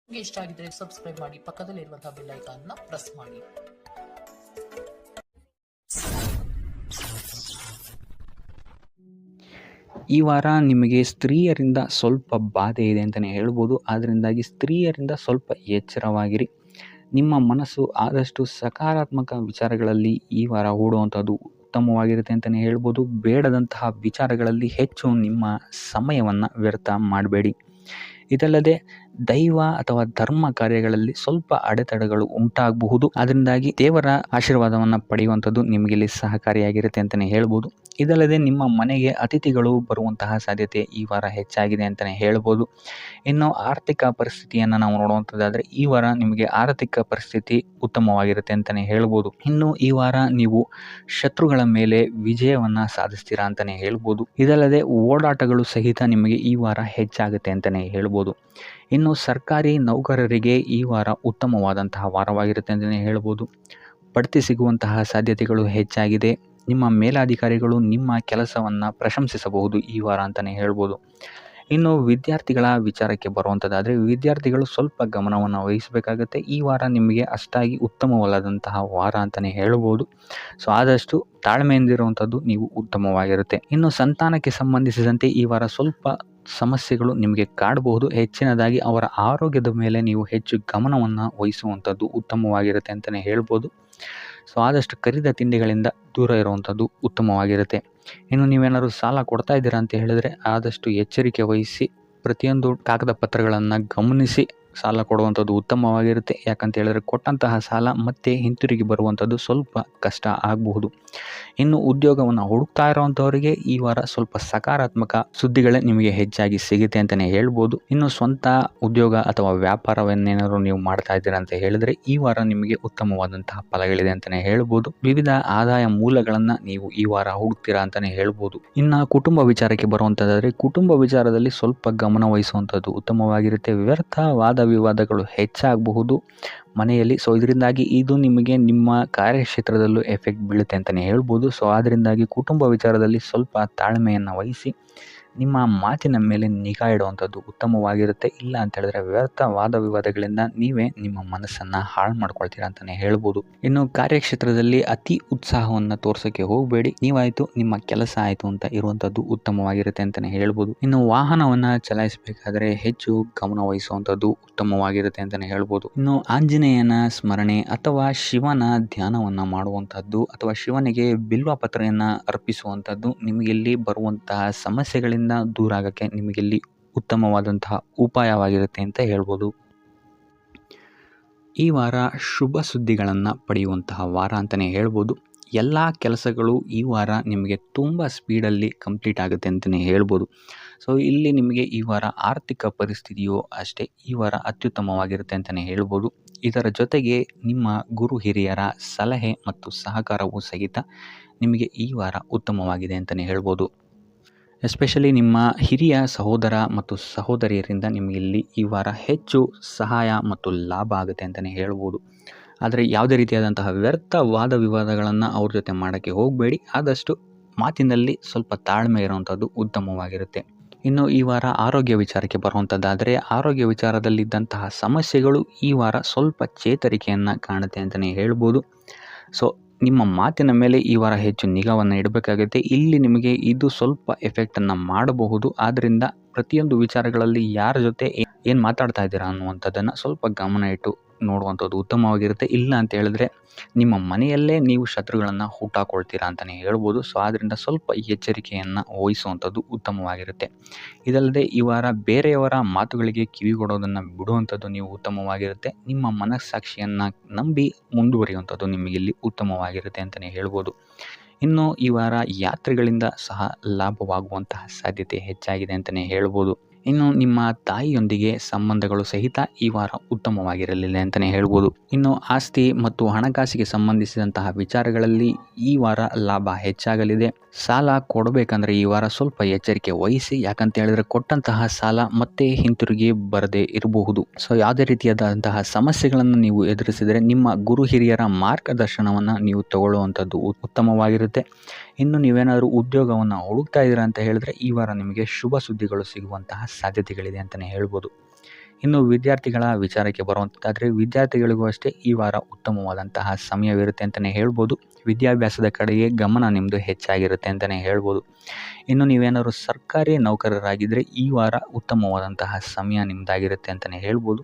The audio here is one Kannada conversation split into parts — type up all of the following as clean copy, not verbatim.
ನಿಮಗೆ ಇಷ್ಟ ಆಗಿದ್ರೆ ಸಬ್ಸ್ಕ್ರೈಬ್ ಮಾಡಿ, ಪಕ್ಕದಲ್ಲಿರುವಂತಹ ಬೆಲ್ ಐಕಾನ್ನ ಪ್ರೆಸ್ ಮಾಡಿ. ಈ ವಾರ ನಿಮಗೆ ಸ್ತ್ರೀಯರಿಂದ ಸ್ವಲ್ಪ ಬಾಧೆ ಇದೆ ಅಂತಲೇ ಹೇಳ್ಬೋದು. ಅದರಿಂದಾಗಿ ಸ್ತ್ರೀಯರಿಂದ ಸ್ವಲ್ಪ ಎಚ್ಚರವಾಗಿರಿ. ನಿಮ್ಮ ಮನಸ್ಸು ಆದಷ್ಟು ಸಕಾರಾತ್ಮಕ ವಿಚಾರಗಳಲ್ಲಿ ಈ ವಾರ ಹೂಡುವಂಥದ್ದು ಉತ್ತಮವಾಗಿರುತ್ತೆ ಅಂತಲೇ ಹೇಳ್ಬೋದು. ಬೇಡದಂತಹ ವಿಚಾರಗಳಲ್ಲಿ ಹೆಚ್ಚು ನಿಮ್ಮ ಸಮಯವನ್ನು ವ್ಯರ್ಥ ಮಾಡಬೇಡಿ. ಇದಲ್ಲದೆ ದೈವ ಅಥವಾ ಧರ್ಮ ಕಾರ್ಯಗಳಲ್ಲಿ ಸ್ವಲ್ಪ ಅಡೆತಡೆಗಳು ಉಂಟಾಗಬಹುದು. ಅದರಿಂದಾಗಿ ದೇವರ ಆಶೀರ್ವಾದವನ್ನು ಪಡೆಯುವಂಥದ್ದು ನಿಮಗಿಲ್ಲಿ ಸಹಕಾರಿಯಾಗಿರುತ್ತೆ ಅಂತಲೇ ಹೇಳ್ಬೋದು. ಇದಲ್ಲದೆ ನಿಮ್ಮ ಮನೆಗೆ ಅತಿಥಿಗಳು ಬರುವಂತಹ ಸಾಧ್ಯತೆ ಈ ವಾರ ಹೆಚ್ಚಾಗಿದೆ ಅಂತಲೇ ಹೇಳ್ಬೋದು. ಇನ್ನು ಆರ್ಥಿಕ ಪರಿಸ್ಥಿತಿಯನ್ನು ನಾವು ನೋಡುವಂಥದ್ದಾದರೆ ಈ ವಾರ ನಿಮಗೆ ಆರ್ಥಿಕ ಪರಿಸ್ಥಿತಿ ಉತ್ತಮವಾಗಿರುತ್ತೆ ಅಂತಲೇ ಹೇಳ್ಬೋದು. ಇನ್ನು ಈ ವಾರ ನೀವು ಶತ್ರುಗಳ ಮೇಲೆ ವಿಜಯವನ್ನು ಸಾಧಿಸ್ತೀರಾ ಅಂತಲೇ ಹೇಳ್ಬೋದು. ಇದಲ್ಲದೆ ಓಡಾಟಗಳು ಸಹಿತ ನಿಮಗೆ ಈ ವಾರ ಹೆಚ್ಚಾಗುತ್ತೆ ಅಂತಲೇ ಹೇಳ್ಬೋದು. ಇನ್ನು ಸರ್ಕಾರಿ ನೌಕರರಿಗೆ ಈ ವಾರ ಉತ್ತಮವಾದಂತಹ ವಾರವಾಗಿರುತ್ತೆ ಅಂತಲೇ ಹೇಳ್ಬೋದು. ಬಡ್ತಿ ಸಿಗುವಂತಹ ಸಾಧ್ಯತೆಗಳು ಹೆಚ್ಚಾಗಿದೆ. ನಿಮ್ಮ ಮೇಲಾಧಿಕಾರಿಗಳು ನಿಮ್ಮ ಕೆಲಸವನ್ನು ಪ್ರಶಂಸಿಸಬಹುದು ಈ ವಾರ ಅಂತಲೇ ಹೇಳ್ಬೋದು. ಇನ್ನು ವಿದ್ಯಾರ್ಥಿಗಳ ವಿಚಾರಕ್ಕೆ ಬರುವಂಥದ್ದಾದರೆ ವಿದ್ಯಾರ್ಥಿಗಳು ಸ್ವಲ್ಪ ಗಮನವನ್ನು ವಹಿಸಬೇಕಾಗತ್ತೆ. ಈ ವಾರ ನಿಮಗೆ ಅಷ್ಟಾಗಿ ಉತ್ತಮವಲ್ಲದಂತಹ ವಾರ ಅಂತಲೇ ಹೇಳ್ಬೋದು. ಸೊ ಆದಷ್ಟು ತಾಳ್ಮೆಯಿಂದಿರುವಂಥದ್ದು ನೀವು ಉತ್ತಮವಾಗಿರುತ್ತೆ. ಇನ್ನು ಸಂತಾನಕ್ಕೆ ಸಂಬಂಧಿಸಿದಂತೆ ಈ ವಾರ ಸ್ವಲ್ಪ ಸಮಸ್ಯೆಗಳು ನಿಮಗೆ ಕಾಡಬಹುದು. ಹೆಚ್ಚಿನದಾಗಿ ಅವರ ಆರೋಗ್ಯದ ಮೇಲೆ ನೀವು ಹೆಚ್ಚು ಗಮನವನ್ನು ವಹಿಸುವಂಥದ್ದು ಉತ್ತಮವಾಗಿರುತ್ತೆ ಅಂತಲೇ ಹೇಳ್ಬೋದು. ಸೊ ಆದಷ್ಟು ಕರಿದ ತಿಂಡಿಗಳಿಂದ ದೂರ ಇರುವಂಥದ್ದು ಉತ್ತಮವಾಗಿರುತ್ತೆ. ಇನ್ನು ನೀವೇನಾದರೂ ಸಾಲ ಕೊಡ್ತಾ ಇದ್ದೀರಾ ಅಂತ ಹೇಳಿದರೆ ಆದಷ್ಟು ಎಚ್ಚರಿಕೆ ವಹಿಸಿ ಪ್ರತಿಯೊಂದು ಕಾಗದ ಪತ್ರಗಳನ್ನು ಗಮನಿಸಿ ಸಾಲ ಕೊಡುವಂಥದ್ದು ಉತ್ತಮವಾಗಿರುತ್ತೆ. ಯಾಕಂತ ಹೇಳಿದ್ರೆ ಕೊಟ್ಟಂತಹ ಸಾಲ ಮತ್ತೆ ಹಿಂತಿರುಗಿ ಬರುವಂಥದ್ದು ಸ್ವಲ್ಪ ಕಷ್ಟ ಆಗಬಹುದು. ಇನ್ನು ಉದ್ಯೋಗವನ್ನು ಹುಡುಕ್ತಾ ಇರುವಂಥವರಿಗೆ ಈ ವಾರ ಸ್ವಲ್ಪ ಸಕಾರಾತ್ಮಕ ಸುದ್ದಿಗಳೇ ನಿಮಗೆ ಹೆಚ್ಚಾಗಿ ಸಿಗುತ್ತೆ ಅಂತಲೇ ಹೇಳ್ಬೋದು. ಇನ್ನು ಸ್ವಂತ ಉದ್ಯೋಗ ಅಥವಾ ವ್ಯಾಪಾರವನ್ನೇನಾದರೂ ನೀವು ಮಾಡ್ತಾ ಇದ್ದೀರಾ ಅಂತ ಹೇಳಿದ್ರೆ ಈ ವಾರ ನಿಮಗೆ ಉತ್ತಮವಾದಂತಹ ಫಲಗಳಿದೆ ಅಂತಲೇ ಹೇಳ್ಬೋದು. ವಿವಿಧ ಆದಾಯ ಮೂಲಗಳನ್ನು ನೀವು ಈ ವಾರ ಹುಡುಕ್ತೀರಾ ಅಂತಲೇ ಹೇಳ್ಬೋದು. ಇನ್ನು ಕುಟುಂಬ ವಿಚಾರಕ್ಕೆ ಬರುವಂಥದ್ದಾದರೆ ಕುಟುಂಬ ವಿಚಾರದಲ್ಲಿ ಸ್ವಲ್ಪ ಗಮನ ವಹಿಸುವಂಥದ್ದು ಉತ್ತಮವಾಗಿರುತ್ತೆ. ವ್ಯರ್ಥ ವಾದ ವಿವಾದಗಳು ಹೆಚ್ಚಾಗಬಹುದು ಮನೆಯಲ್ಲಿ. ಸೊ ಇದರಿಂದಾಗಿ ಇದು ನಿಮಗೆ ನಿಮ್ಮ ಕಾರ್ಯಕ್ಷೇತ್ರದಲ್ಲೂ ಎಫೆಕ್ಟ್ ಬೀಳುತ್ತೆ ಅಂತಲೇ ಹೇಳ್ಬೋದು. ಸೊ ಅದರಿಂದಾಗಿ ಕುಟುಂಬ ವಿಚಾರದಲ್ಲಿ ಸ್ವಲ್ಪ ತಾಳ್ಮೆಯನ್ನು ವಹಿಸಿ ನಿಮ್ಮ ಮಾತಿನ ಮೇಲೆ ನಿಗಾ ಇಡುವಂಥದ್ದು ಉತ್ತಮವಾಗಿರುತ್ತೆ. ಇಲ್ಲ ಅಂತ ಹೇಳಿದ್ರೆ ವ್ಯರ್ಥ ವಾದ ವಿವಾದಗಳಿಂದ ನೀವೇ ನಿಮ್ಮ ಮನಸ್ಸನ್ನು ಹಾಳು ಮಾಡ್ಕೊಳ್ತೀರಾ ಅಂತಲೇ ಹೇಳ್ಬೋದು. ಇನ್ನು ಕಾರ್ಯಕ್ಷೇತ್ರದಲ್ಲಿ ಅತಿ ಉತ್ಸಾಹವನ್ನು ತೋರ್ಸೋಕ್ಕೆ ಹೋಗಬೇಡಿ. ನೀವಾಯಿತು ನಿಮ್ಮ ಕೆಲಸ ಆಯಿತು ಅಂತ ಇರುವಂಥದ್ದು ಉತ್ತಮವಾಗಿರುತ್ತೆ ಅಂತಲೇ ಹೇಳ್ಬೋದು. ಇನ್ನು ವಾಹನವನ್ನು ಚಲಾಯಿಸಬೇಕಾದ್ರೆ ಹೆಚ್ಚು ಗಮನ ವಹಿಸುವಂಥದ್ದು ಉತ್ತಮವಾಗಿರುತ್ತೆ ಅಂತಲೇ ಹೇಳ್ಬೋದು. ಇನ್ನು ಆಂಜನೇಯನ ಸ್ಮರಣೆ ಅಥವಾ ಶಿವನ ಧ್ಯಾನವನ್ನು ಮಾಡುವಂಥದ್ದು ಅಥವಾ ಶಿವನಿಗೆ ಬಿಲ್ವ ಪತ್ರೆಯನ್ನು ಅರ್ಪಿಸುವಂಥದ್ದು ನಿಮಗಿಲ್ಲಿ ಬರುವಂತಹ ಸಮಸ್ಯೆಗಳಿಂದ ದೂರ ಆಗೋಕ್ಕೆ ನಿಮಗಿಲ್ಲಿ ಉತ್ತಮವಾದಂತಹ ಉಪಾಯವಾಗಿರುತ್ತೆ ಅಂತ ಹೇಳ್ಬೋದು. ಈ ವಾರ ಶುಭ ಸುದ್ದಿಗಳನ್ನು ಪಡೆಯುವಂತಹ ವಾರ ಅಂತಲೇ ಹೇಳ್ಬೋದು. ಎಲ್ಲ ಕೆಲಸಗಳು ಈ ವಾರ ನಿಮಗೆ ತುಂಬ ಸ್ಪೀಡಲ್ಲಿ ಕಂಪ್ಲೀಟ್ ಆಗುತ್ತೆ ಅಂತಲೇ ಹೇಳ್ಬೋದು. ಸೊ ಇಲ್ಲಿ ನಿಮಗೆ ಈ ವಾರ ಆರ್ಥಿಕ ಪರಿಸ್ಥಿತಿಯು ಅಷ್ಟೇ ಈ ವಾರ ಅತ್ಯುತ್ತಮವಾಗಿರುತ್ತೆ ಅಂತಲೇ ಹೇಳ್ಬೋದು. ಇದರ ಜೊತೆಗೆ ನಿಮ್ಮ ಗುರು ಹಿರಿಯರ ಸಲಹೆ ಮತ್ತು ಸಹಕಾರವೂ ಸಹಿತ ನಿಮಗೆ ಈ ವಾರ ಉತ್ತಮವಾಗಿದೆ ಅಂತಲೇ ಹೇಳ್ಬೋದು. ಎಸ್ಪೆಷಲಿ ನಿಮ್ಮ ಹಿರಿಯ ಸಹೋದರ ಮತ್ತು ಸಹೋದರಿಯರಿಂದ ನಿಮಗಿಲ್ಲಿ ಈ ವಾರ ಹೆಚ್ಚು ಸಹಾಯ ಮತ್ತು ಲಾಭ ಆಗುತ್ತೆ ಅಂತಲೇ ಹೇಳ್ಬೋದು. ಆದರೆ ಯಾವುದೇ ರೀತಿಯಾದಂತಹ ವ್ಯರ್ಥ ವಾದ ವಿವಾದಗಳನ್ನು ಅವ್ರ ಜೊತೆ ಮಾಡೋಕ್ಕೆ ಹೋಗಬೇಡಿ. ಆದಷ್ಟು ಮಾತಿನಲ್ಲಿ ಸ್ವಲ್ಪ ತಾಳ್ಮೆ ಇರುವಂಥದ್ದು ಉತ್ತಮವಾಗಿರುತ್ತೆ. ಇನ್ನು ಈ ವಾರ ಆರೋಗ್ಯ ವಿಚಾರಕ್ಕೆ ಬರುವಂಥದ್ದಾದರೆ ಆರೋಗ್ಯ ವಿಚಾರದಲ್ಲಿದ್ದಂತಹ ಸಮಸ್ಯೆಗಳು ಈ ವಾರ ಸ್ವಲ್ಪ ಚೇತರಿಕೆಯನ್ನು ಕಾಣುತ್ತೆ ಅಂತಲೇ ಹೇಳ್ಬೋದು. ಸೊ ನಿಮ್ಮ ಮಾತಿನ ಮೇಲೆ ಈ ವಾರ ಹೆಚ್ಚು ನಿಗಾವನ್ನು ಇಡಬೇಕಾಗುತ್ತೆ. ಇಲ್ಲಿ ನಿಮಗೆ ಇದು ಸ್ವಲ್ಪ ಎಫೆಕ್ಟನ್ನು ಮಾಡಬಹುದು. ಆದ್ದರಿಂದ ಪ್ರತಿಯೊಂದು ವಿಚಾರಗಳಲ್ಲಿ ಯಾರ ಜೊತೆ ಏನು ಮಾತಾಡ್ತಾ ಇದ್ದೀರಾ ಅನ್ನುವಂಥದ್ದನ್ನು ಸ್ವಲ್ಪ ಗಮನ ಇಟ್ಟು ನೋಡುವಂಥದ್ದು ಉತ್ತಮವಾಗಿರುತ್ತೆ. ಇಲ್ಲ ಅಂತ ಹೇಳಿದ್ರೆ ನಿಮ್ಮ ಮನೆಯಲ್ಲೇ ನೀವು ಶತ್ರುಗಳನ್ನು ಹುಟ್ಟಾಕೊಳ್ತೀರಾ ಅಂತಲೇ ಹೇಳ್ಬೋದು. ಸೊ ಆದ್ದರಿಂದ ಸ್ವಲ್ಪ ಎಚ್ಚರಿಕೆಯನ್ನು ವಹಿಸುವಂಥದ್ದು ಉತ್ತಮವಾಗಿರುತ್ತೆ. ಇದಲ್ಲದೆ ಈ ವಾರ ಬೇರೆಯವರ ಮಾತುಗಳಿಗೆ ಕಿವಿಗೊಡೋದನ್ನು ಬಿಡುವಂಥದ್ದು ನೀವು ಉತ್ತಮವಾಗಿರುತ್ತೆ. ನಿಮ್ಮ ಮನಸ್ಸಾಕ್ಷಿಯನ್ನು ನಂಬಿ ಮುಂದುವರಿಯುವಂಥದ್ದು ನಿಮಗಿಲ್ಲಿ ಉತ್ತಮವಾಗಿರುತ್ತೆ ಅಂತಲೇ ಹೇಳ್ಬೋದು. ಇನ್ನು ಈ ವಾರ ಯಾತ್ರೆಗಳಿಂದ ಸಹ ಲಾಭವಾಗುವಂತಹ ಸಾಧ್ಯತೆ ಹೆಚ್ಚಾಗಿದೆ ಅಂತಲೇ ಹೇಳ್ಬೋದು. ಇನ್ನು ನಿಮ್ಮ ತಾಯಿಯೊಂದಿಗೆ ಸಂಬಂಧಗಳು ಸಹಿತ ಈ ವಾರ ಉತ್ತಮವಾಗಿರಲಿಲ್ಲ ಅಂತಲೇ ಹೇಳ್ಬೋದು. ಇನ್ನು ಆಸ್ತಿ ಮತ್ತು ಹಣಕಾಸಿಗೆ ಸಂಬಂಧಿಸಿದಂತಹ ವಿಚಾರಗಳಲ್ಲಿ ಈ ವಾರ ಲಾಭ ಹೆಚ್ಚಾಗಲಿದೆ. ಸಾಲ ಕೊಡಬೇಕಂದ್ರೆ ಈ ವಾರ ಸ್ವಲ್ಪ ಎಚ್ಚರಿಕೆ ವಹಿಸಿ. ಯಾಕಂತ ಹೇಳಿದ್ರೆ ಕೊಟ್ಟಂತಹ ಸಾಲ ಮತ್ತೆ ಹಿಂತಿರುಗಿ ಬರದೇ ಇರಬಹುದು. ಸೊ ಯಾವುದೇ ರೀತಿಯಾದಂತಹ ಸಮಸ್ಯೆಗಳನ್ನು ನೀವು ಎದುರಿಸಿದರೆ ನಿಮ್ಮ ಗುರು ಹಿರಿಯರ ಮಾರ್ಗದರ್ಶನವನ್ನು ನೀವು ತಗೊಳ್ಳುವಂಥದ್ದು ಉತ್ತಮವಾಗಿರುತ್ತೆ. ಇನ್ನು ನೀವೇನಾದರೂ ಉದ್ಯೋಗವನ್ನು ಹುಡುಕ್ತಾ ಇದ್ದೀರಾ ಅಂತ ಹೇಳಿದ್ರೆ ಈ ವಾರ ನಿಮಗೆ ಶುಭ ಸುದ್ದಿಗಳು ಸಿಗುವಂತಹ ಸಾಧ್ಯತೆಗಳಿದೆ ಅಂತಲೇ ಹೇಳ್ಬೋದು. ಇನ್ನು ವಿದ್ಯಾರ್ಥಿಗಳ ವಿಚಾರಕ್ಕೆ ಬರುವಂಥದ್ದಾದರೆ ವಿದ್ಯಾರ್ಥಿಗಳಿಗೂ ಅಷ್ಟೇ ಈ ವಾರ ಉತ್ತಮವಾದಂತಹ ಸಮಯವಿರುತ್ತೆ ಅಂತಲೇ ಹೇಳ್ಬೋದು. ವಿದ್ಯಾಭ್ಯಾಸದ ಕಡೆಗೆ ಗಮನ ನಿಮ್ಮದು ಹೆಚ್ಚಾಗಿರುತ್ತೆ ಅಂತಲೇ ಹೇಳ್ಬೋದು. ಇನ್ನು ನೀವೇನಾದ್ರು ಸರ್ಕಾರಿ ನೌಕರರಾಗಿದ್ದರೆ ಈ ವಾರ ಉತ್ತಮವಾದಂತಹ ಸಮಯ ನಿಮ್ಮದಾಗಿರುತ್ತೆ ಅಂತಲೇ ಹೇಳ್ಬೋದು.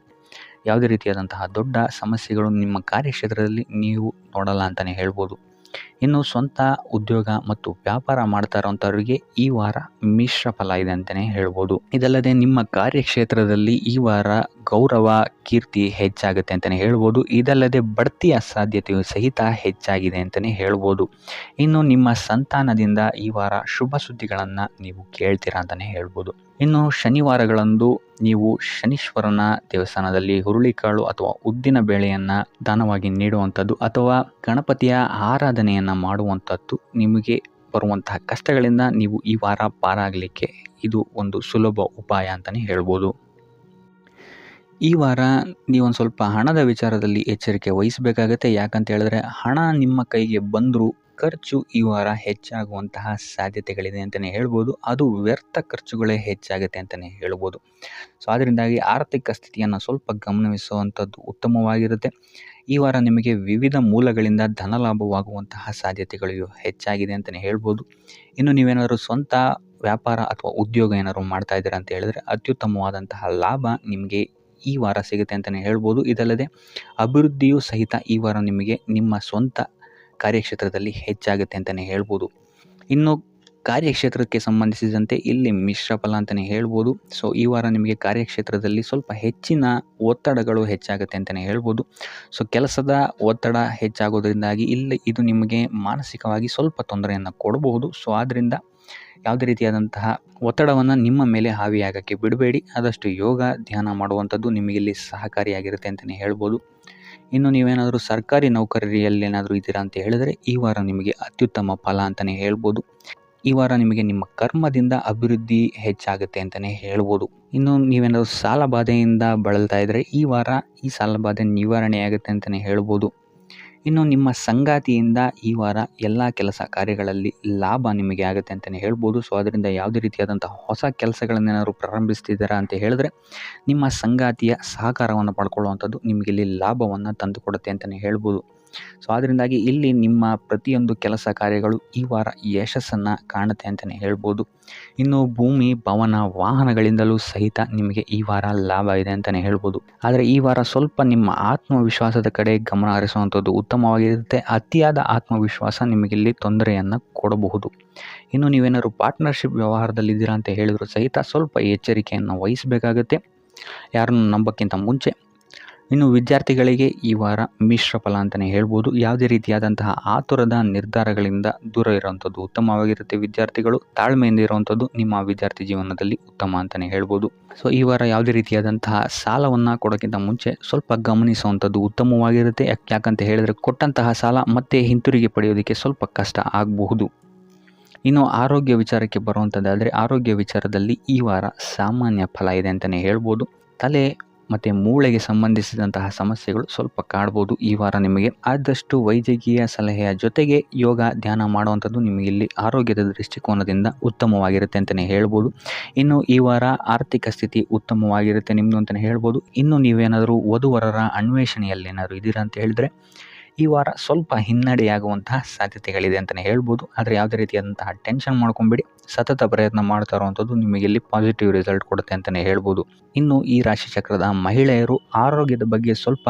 ಯಾವುದೇ ರೀತಿಯಾದಂತಹ ದೊಡ್ಡ ಸಮಸ್ಯೆಗಳು ನಿಮ್ಮ ಕಾರ್ಯಕ್ಷೇತ್ರದಲ್ಲಿ ನೀವು ನೋಡಲ್ಲ ಅಂತಲೇ ಹೇಳ್ಬೋದು. ಇನ್ನು ಸ್ವಂತ ಉದ್ಯೋಗ ಮತ್ತು ವ್ಯಾಪಾರ ಮಾಡ್ತಾ ಇರೋಂಥವ್ರಿಗೆ ಈ ವಾರ ಮಿಶ್ರ ಫಲ ಇದೆ ಅಂತಲೇ ಹೇಳ್ಬೋದು. ಇದಲ್ಲದೆ ನಿಮ್ಮ ಕಾರ್ಯಕ್ಷೇತ್ರದಲ್ಲಿ ಈ ವಾರ ಗೌರವ ಕೀರ್ತಿ ಹೆಚ್ಚಾಗುತ್ತೆ ಅಂತಲೇ ಹೇಳ್ಬೋದು. ಇದಲ್ಲದೆ ಬಡ್ತಿಯ ಸಾಧ್ಯತೆಯು ಸಹಿತ ಹೆಚ್ಚಾಗಿದೆ ಅಂತಲೇ ಹೇಳ್ಬೋದು. ಇನ್ನು ನಿಮ್ಮ ಸಂತಾನದಿಂದ ಈ ವಾರ ಶುಭ ಸುದ್ದಿಗಳನ್ನು ನೀವು ಕೇಳ್ತೀರಾ ಅಂತಲೇ ಹೇಳ್ಬೋದು. ಇನ್ನು ಶನಿವಾರಗಳಂದು ನೀವು ಶನೀಶ್ವರನ ದೇವಸ್ಥಾನದಲ್ಲಿ ಹುರುಳಿಕಾಳು ಅಥವಾ ಉದ್ದಿನ ಬೇಳೆಯನ್ನು ದಾನವಾಗಿ ನೀಡುವಂಥದ್ದು ಅಥವಾ ಗಣಪತಿಯ ಆರಾಧನೆಯನ್ನು ಮಾಡುವಂಥದ್ದು ನಿಮಗೆ ಬರುವಂತಹ ಕಷ್ಟಗಳಿಂದ ನೀವು ಈ ವಾರ ಪಾರಾಗಲಿಕ್ಕೆ ಇದು ಒಂದು ಸುಲಭ ಉಪಾಯ ಅಂತಲೇ ಹೇಳ್ಬೋದು. ಈ ವಾರ ನೀವೊಂದು ಸ್ವಲ್ಪ ಹಣದ ವಿಚಾರದಲ್ಲಿ ಎಚ್ಚರಿಕೆ ವಹಿಸಬೇಕಾಗತ್ತೆ. ಯಾಕಂತ ಹೇಳಿದ್ರೆ ಹಣ ನಿಮ್ಮ ಕೈಗೆ ಬಂದರೂ ಖರ್ಚು ಈ ವಾರ ಹೆಚ್ಚಾಗುವಂತಹ ಸಾಧ್ಯತೆಗಳಿದೆ ಅಂತಲೇ ಹೇಳ್ಬೋದು. ಅದು ವ್ಯರ್ಥ ಖರ್ಚುಗಳೇ ಹೆಚ್ಚಾಗುತ್ತೆ ಅಂತಲೇ ಹೇಳ್ಬೋದು. ಸೊ ಅದರಿಂದಾಗಿ ಆರ್ಥಿಕ ಸ್ಥಿತಿಯನ್ನು ಸ್ವಲ್ಪ ಗಮನಿಸುವಂಥದ್ದು ಉತ್ತಮವಾಗಿರುತ್ತೆ. ಈ ವಾರ ನಿಮಗೆ ವಿವಿಧ ಮೂಲಗಳಿಂದ ಧನಲಾಭವಾಗುವಂತಹ ಸಾಧ್ಯತೆಗಳು ಹೆಚ್ಚಾಗಿದೆ ಅಂತಲೇ ಹೇಳ್ಬೋದು. ಇನ್ನು ನೀವೇನಾದರೂ ಸ್ವಂತ ವ್ಯಾಪಾರ ಅಥವಾ ಉದ್ಯೋಗ ಏನಾದ್ರು ಮಾಡ್ತಾ ಇದ್ದೀರಾ ಅಂತ ಹೇಳಿದ್ರೆ ಅತ್ಯುತ್ತಮವಾದಂತಹ ಲಾಭ ನಿಮಗೆ ಈ ವಾರ ಸಿಗುತ್ತೆ ಅಂತಲೇ ಹೇಳ್ಬೋದು. ಇದಲ್ಲದೆ ಅಭಿವೃದ್ಧಿಯೂ ಸಹಿತ ಈ ವಾರ ನಿಮಗೆ ನಿಮ್ಮ ಸ್ವಂತ ಕಾರ್ಯಕ್ಷೇತ್ರದಲ್ಲಿ ಹೆಚ್ಚಾಗುತ್ತೆ ಅಂತಲೇ ಹೇಳ್ಬೋದು. ಇನ್ನು ಕಾರ್ಯಕ್ಷೇತ್ರಕ್ಕೆ ಸಂಬಂಧಿಸಿದಂತೆ ಇಲ್ಲಿ ಮಿಶ್ರ ಫಲ ಅಂತಲೇ ಹೇಳ್ಬೋದು. ಸೊ ಈ ವಾರ ನಿಮಗೆ ಕಾರ್ಯಕ್ಷೇತ್ರದಲ್ಲಿ ಸ್ವಲ್ಪ ಹೆಚ್ಚಿನ ಒತ್ತಡಗಳು ಹೆಚ್ಚಾಗುತ್ತೆ ಅಂತಲೇ ಹೇಳ್ಬೋದು. ಸೊ ಕೆಲಸದ ಒತ್ತಡ ಹೆಚ್ಚಾಗೋದ್ರಿಂದಾಗಿ ಇಲ್ಲಿ ಇದು ನಿಮಗೆ ಮಾನಸಿಕವಾಗಿ ಸ್ವಲ್ಪ ತೊಂದರೆಯನ್ನು ಕೊಡಬಹುದು. ಸೊ ಆದ್ದರಿಂದ ಯಾವುದೇ ರೀತಿಯಾದಂತಹ ಒತ್ತಡವನ್ನು ನಿಮ್ಮ ಮೇಲೆ ಹಾವಿಯಾಗಕ್ಕೆ ಬಿಡಬೇಡಿ. ಆದಷ್ಟು ಯೋಗ ಧ್ಯಾನ ಮಾಡುವಂಥದ್ದು ನಿಮಗಿಲ್ಲಿ ಸಹಕಾರಿಯಾಗಿರುತ್ತೆ ಅಂತಲೇ ಹೇಳ್ಬೋದು. ಇನ್ನು ನೀವೇನಾದರೂ ಸರ್ಕಾರಿ ನೌಕರಿಯಲ್ಲಿ ಏನಾದರೂ ಇದ್ದೀರಾ ಅಂತ ಹೇಳಿದರೆ ಈ ವಾರ ನಿಮಗೆ ಅತ್ಯುತ್ತಮ ಫಲ ಅಂತಲೇ ಹೇಳ್ಬೋದು. ಈ ವಾರ ನಿಮಗೆ ನಿಮ್ಮ ಕರ್ಮದಿಂದ ಅಭಿವೃದ್ಧಿ ಹೆಚ್ಚಾಗುತ್ತೆ ಅಂತಲೇ ಹೇಳ್ಬೋದು. ಇನ್ನು ನೀವೇನಾದರೂ ಸಾಲ ಬಾಧೆಯಿಂದ ಬಳಲ್ತಾ ಇದ್ದರೆ ಈ ವಾರ ಈ ಸಾಲ ಬಾಧೆ ನಿವಾರಣೆಯಾಗುತ್ತೆ ಅಂತಲೇ ಹೇಳ್ಬೋದು. ಇನ್ನು ನಿಮ್ಮ ಸಂಗಾತಿಯಿಂದ ಈ ವಾರ ಎಲ್ಲ ಕೆಲಸ ಕಾರ್ಯಗಳಲ್ಲಿ ಲಾಭ ನಿಮಗೆ ಆಗುತ್ತೆ ಅಂತಲೇ ಹೇಳ್ಬೋದು. ಸೊ ಅದರಿಂದ ಯಾವುದೇ ರೀತಿಯಾದಂಥ ಹೊಸ ಕೆಲಸಗಳನ್ನೇನಾದ್ರು ಪ್ರಾರಂಭಿಸ್ತಿದ್ದೀರಾ ಅಂತ ಹೇಳಿದ್ರೆ ನಿಮ್ಮ ಸಂಗಾತಿಯ ಸಹಕಾರವನ್ನು ಪಡ್ಕೊಳ್ಳುವಂಥದ್ದು ನಿಮಗಿಲ್ಲಿ ಲಾಭವನ್ನು ತಂದುಕೊಡುತ್ತೆ ಅಂತಲೇ ಹೇಳ್ಬೋದು. ಸೊ ಅದರಿಂದಾಗಿ ಇಲ್ಲಿ ನಿಮ್ಮ ಪ್ರತಿಯೊಂದು ಕೆಲಸ ಕಾರ್ಯಗಳು ಈ ವಾರ ಯಶಸ್ಸನ್ನು ಕಾಣುತ್ತೆ ಅಂತಲೇ ಹೇಳ್ಬೋದು. ಇನ್ನು ಭೂಮಿ ಭವನ ವಾಹನಗಳಿಂದಲೂ ಸಹಿತ ನಿಮಗೆ ಈ ವಾರ ಲಾಭ ಇದೆ ಅಂತಲೇ ಹೇಳ್ಬೋದು. ಆದರೆ ಈ ವಾರ ಸ್ವಲ್ಪ ನಿಮ್ಮ ಆತ್ಮವಿಶ್ವಾಸದ ಕಡೆ ಗಮನ ಹರಿಸುವಂಥದ್ದು ಉತ್ತಮವಾಗಿರುತ್ತೆ. ಅತಿಯಾದ ಆತ್ಮವಿಶ್ವಾಸ ನಿಮಗಿಲ್ಲಿ ತೊಂದರೆಯನ್ನು ಕೊಡಬಹುದು. ಇನ್ನು ನೀವೇನಾದ್ರು ಪಾರ್ಟ್ನರ್ಶಿಪ್ ವ್ಯವಹಾರದಲ್ಲಿದ್ದೀರಾ ಅಂತ ಹೇಳಿದ್ರು ಸಹಿತ ಸ್ವಲ್ಪ ಎಚ್ಚರಿಕೆಯನ್ನು ವಹಿಸಬೇಕಾಗುತ್ತೆ ಯಾರನ್ನು ನಂಬೋಕ್ಕಿಂತ ಮುಂಚೆ. ಇನ್ನು ವಿದ್ಯಾರ್ಥಿಗಳಿಗೆ ಈ ವಾರ ಮಿಶ್ರ ಫಲ ಅಂತಲೇ ಹೇಳ್ಬೋದು. ಯಾವುದೇ ರೀತಿಯಾದಂತಹ ಆತುರದ ನಿರ್ಧಾರಗಳಿಂದ ದೂರ ಇರುವಂಥದ್ದು ಉತ್ತಮವಾಗಿರುತ್ತೆ. ವಿದ್ಯಾರ್ಥಿಗಳು ತಾಳ್ಮೆಯಿಂದ ಇರುವಂಥದ್ದು ನಿಮ್ಮ ವಿದ್ಯಾರ್ಥಿ ಜೀವನದಲ್ಲಿ ಉತ್ತಮ ಅಂತಲೇ ಹೇಳ್ಬೋದು. ಸೊ ಈ ವಾರ ಯಾವುದೇ ರೀತಿಯಾದಂತಹ ಸಾಲವನ್ನು ಕೊಡೋಕ್ಕಿಂತ ಮುಂಚೆ ಸ್ವಲ್ಪ ಗಮನಿಸುವಂಥದ್ದು ಉತ್ತಮವಾಗಿರುತ್ತೆ. ಯಾಕಂತ ಹೇಳಿದರೆ ಕೊಟ್ಟಂತಹ ಸಾಲ ಮತ್ತೆ ಹಿಂತಿರುಗಿ ಪಡೆಯೋದಕ್ಕೆ ಸ್ವಲ್ಪ ಕಷ್ಟ ಆಗಬಹುದು. ಇನ್ನು ಆರೋಗ್ಯ ವಿಚಾರಕ್ಕೆ ಬರುವಂಥದ್ದಾದರೆ ಆರೋಗ್ಯ ವಿಚಾರದಲ್ಲಿ ಈ ವಾರ ಸಾಮಾನ್ಯ ಫಲ ಇದೆ ಅಂತಲೇ ಹೇಳ್ಬೋದು. ತಲೆ ಮತ್ತು ಮೂಳೆಗೆ ಸಂಬಂಧಿಸಿದಂತಹ ಸಮಸ್ಯೆಗಳು ಸ್ವಲ್ಪ ಕಾಡ್ಬೋದು ಈ ವಾರ ನಿಮಗೆ. ಆದಷ್ಟು ವೈದ್ಯಕೀಯ ಸಲಹೆಯ ಜೊತೆಗೆ ಯೋಗ ಧ್ಯಾನ ಮಾಡುವಂಥದ್ದು ನಿಮಗೆ ಇಲ್ಲಿ ಆರೋಗ್ಯದ ದೃಷ್ಟಿಕೋನದಿಂದ ಉತ್ತಮವಾಗಿರುತ್ತೆ ಅಂತಲೇ ಹೇಳ್ಬೋದು. ಇನ್ನು ಈ ವಾರ ಆರ್ಥಿಕ ಸ್ಥಿತಿ ಉತ್ತಮವಾಗಿರುತ್ತೆ ನಿಮ್ಮದು ಅಂತಲೇ ಹೇಳ್ಬೋದು. ಇನ್ನು ನೀವೇನಾದರೂ ವಧುವರರ ಅನ್ವೇಷಣೆಯಲ್ಲಿ ಏನಾದರೂ ಇದ್ದೀರಾ ಅಂತ ಹೇಳಿದ್ರೆ ಈ ವಾರ ಸ್ವಲ್ಪ ಹಿನ್ನಡೆಯಾಗುವಂತಹ ಸಾಧ್ಯತೆಗಳಿದೆ ಅಂತಲೇ ಹೇಳ್ಬೋದು. ಆದರೆ ಯಾವುದೇ ರೀತಿಯಾದಂತಹ ಟೆನ್ಷನ್ ಮಾಡ್ಕೊಂಬೇಡಿ. ಸತತ ಪ್ರಯತ್ನ ಮಾಡ್ತಾ ಇರುವಂಥದ್ದು ನಿಮಗೆ ಇಲ್ಲಿ ಪಾಸಿಟಿವ್ ರಿಸಲ್ಟ್ ಕೊಡುತ್ತೆ ಅಂತಲೇ ಹೇಳ್ಬೋದು. ಇನ್ನು ಈ ರಾಶಿ ಚಕ್ರದ ಮಹಿಳೆಯರು ಆರೋಗ್ಯದ ಬಗ್ಗೆ ಸ್ವಲ್ಪ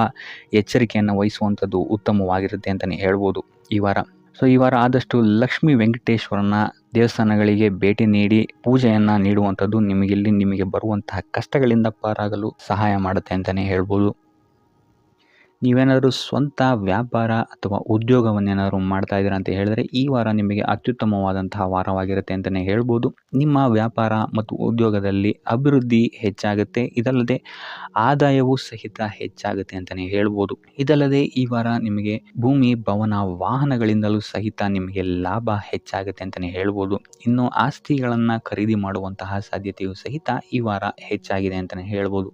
ಎಚ್ಚರಿಕೆಯನ್ನು ವಹಿಸುವಂಥದ್ದು ಉತ್ತಮವಾಗಿರುತ್ತೆ ಅಂತಲೇ ಹೇಳ್ಬೋದು ಈ ವಾರ. ಸೊ ಈ ವಾರ ಆದಷ್ಟು ಲಕ್ಷ್ಮೀ ವೆಂಕಟೇಶ್ವರನ ದೇವಸ್ಥಾನಗಳಿಗೆ ಭೇಟಿ ನೀಡಿ ಪೂಜೆಯನ್ನು ನೀಡುವಂಥದ್ದು ನಿಮಗೆ ಬರುವಂತಹ ಕಷ್ಟಗಳಿಂದ ಪಾರಾಗಲು ಸಹಾಯ ಮಾಡುತ್ತೆ ಅಂತಲೇ ಹೇಳ್ಬೋದು. ನೀವೇನಾದರೂ ಸ್ವಂತ ವ್ಯಾಪಾರ ಅಥವಾ ಉದ್ಯೋಗವನ್ನೇನಾದರೂ ಮಾಡ್ತಾ ಇದ್ದೀರಾ ಅಂತ ಹೇಳಿದ್ರೆ ಈ ವಾರ ನಿಮಗೆ ಅತ್ಯುತ್ತಮವಾದಂತಹ ವಾರವಾಗಿರುತ್ತೆ ಅಂತಲೇ ಹೇಳ್ಬೋದು. ನಿಮ್ಮ ವ್ಯಾಪಾರ ಮತ್ತು ಉದ್ಯೋಗದಲ್ಲಿ ಅಭಿವೃದ್ಧಿ ಹೆಚ್ಚಾಗುತ್ತೆ. ಇದಲ್ಲದೆ ಆದಾಯವೂ ಸಹಿತ ಹೆಚ್ಚಾಗುತ್ತೆ ಅಂತಲೇ ಹೇಳ್ಬೋದು. ಇದಲ್ಲದೆ ಈ ವಾರ ನಿಮಗೆ ಭೂಮಿ ಭವನ ವಾಹನಗಳಿಂದಲೂ ಸಹಿತ ನಿಮಗೆ ಲಾಭ ಹೆಚ್ಚಾಗುತ್ತೆ ಅಂತಲೇ ಹೇಳ್ಬೋದು. ಇನ್ನು ಆಸ್ತಿಗಳನ್ನು ಖರೀದಿ ಮಾಡುವಂತಹ ಸಾಧ್ಯತೆಯೂ ಸಹಿತ ಈ ವಾರ ಹೆಚ್ಚಾಗಿದೆ ಅಂತಲೇ ಹೇಳ್ಬೋದು.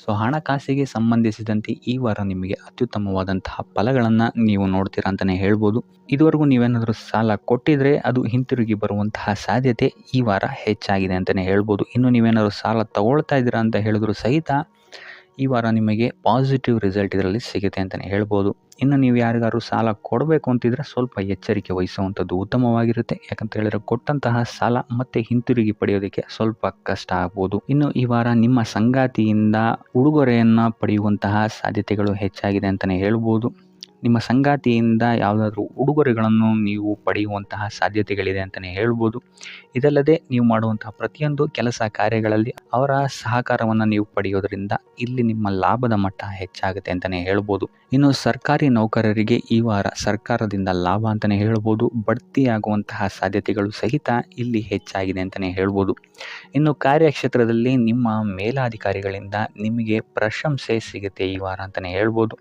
ಸೊ ಹಣಕಾಸಿಗೆ ಸಂಬಂಧಿಸಿದಂತೆ ಈ ವಾರ ನಿಮಗೆ ಅತ್ಯುತ್ತಮವಾದಂತಹ ಫಲಗಳನ್ನು ನೀವು ನೋಡ್ತೀರಾ ಅಂತಲೇ ಹೇಳ್ಬೋದು. ಇದುವರೆಗೂ ನೀವೇನಾದರೂ ಸಾಲ ಕೊಟ್ಟಿದ್ರೆ ಅದು ಹಿಂತಿರುಗಿ ಬರುವಂತಹ ಸಾಧ್ಯತೆ ಈ ವಾರ ಹೆಚ್ಚಾಗಿದೆ ಅಂತಲೇ ಹೇಳ್ಬೋದು. ಇನ್ನು ನೀವೇನಾದರೂ ಸಾಲ ತಗೊಳ್ತಾ ಇದ್ದೀರಾ ಅಂತ ಹೇಳಿದ್ರು ಸಹಿತ ಈ ವಾರ ನಿಮಗೆ ಪಾಸಿಟಿವ್ ರಿಸಲ್ಟ್ ಇದರಲ್ಲಿ ಸಿಗುತ್ತೆ ಅಂತಲೇ ಹೇಳ್ಬೋದು. ಇನ್ನು ನೀವು ಯಾರಿಗಾದ್ರು ಸಾಲ ಕೊಡಬೇಕು ಅಂತಿದ್ರೆ ಸ್ವಲ್ಪ ಎಚ್ಚರಿಕೆ ವಹಿಸುವಂಥದ್ದು ಉತ್ತಮವಾಗಿರುತ್ತೆ. ಯಾಕಂತ ಹೇಳಿದ್ರೆ ಕೊಟ್ಟಂತಹ ಸಾಲ ಮತ್ತೆ ಹಿಂತಿರುಗಿ ಪಡೆಯೋದಕ್ಕೆ ಸ್ವಲ್ಪ ಕಷ್ಟ ಆಗ್ಬೋದು. ಇನ್ನು ಈ ವಾರ ನಿಮ್ಮ ಸಂಗಾತಿಯಿಂದ ಉಡುಗೊರೆಯನ್ನು ಪಡೆಯುವಂತಹ ಸಾಧ್ಯತೆಗಳು ಹೆಚ್ಚಾಗಿದೆ ಅಂತಲೇ ಹೇಳ್ಬೋದು. ನಿಮ್ಮ ಸಂಗಾತಿಯಿಂದ ಯಾವುದಾದ್ರೂ ಉಡುಗೊರೆಗಳನ್ನು ನೀವು ಪಡೆಯುವಂತಹ ಸಾಧ್ಯತೆಗಳಿದೆ ಅಂತಲೇ ಹೇಳ್ಬೋದು. ಇದಲ್ಲದೆ ನೀವು ಮಾಡುವಂತಹ ಪ್ರತಿಯೊಂದು ಕೆಲಸ ಕಾರ್ಯಗಳಲ್ಲಿ ಅವರ ಸಹಕಾರವನ್ನು ನೀವು ಪಡೆಯೋದ್ರಿಂದ ಇಲ್ಲಿ ನಿಮ್ಮ ಲಾಭದ ಮಟ್ಟ ಹೆಚ್ಚಾಗುತ್ತೆ ಅಂತಲೇ ಹೇಳ್ಬೋದು. ಇನ್ನು ಸರ್ಕಾರಿ ನೌಕರರಿಗೆ ಈ ವಾರ ಸರ್ಕಾರದಿಂದ ಲಾಭ ಅಂತಲೇ ಹೇಳ್ಬೋದು. ಬಡ್ತಿಯಾಗುವಂತಹ ಸಾಧ್ಯತೆಗಳು ಸಹಿತ ಇಲ್ಲಿ ಹೆಚ್ಚಾಗಿದೆ ಅಂತಲೇ ಹೇಳ್ಬೋದು. ಇನ್ನು ಕಾರ್ಯಕ್ಷೇತ್ರದಲ್ಲಿ ನಿಮ್ಮ ಮೇಲಾಧಿಕಾರಿಗಳಿಂದ ನಿಮಗೆ ಪ್ರಶಂಸೆ ಸಿಗುತ್ತೆ ಈ ವಾರ ಅಂತಲೇ ಹೇಳ್ಬೋದು.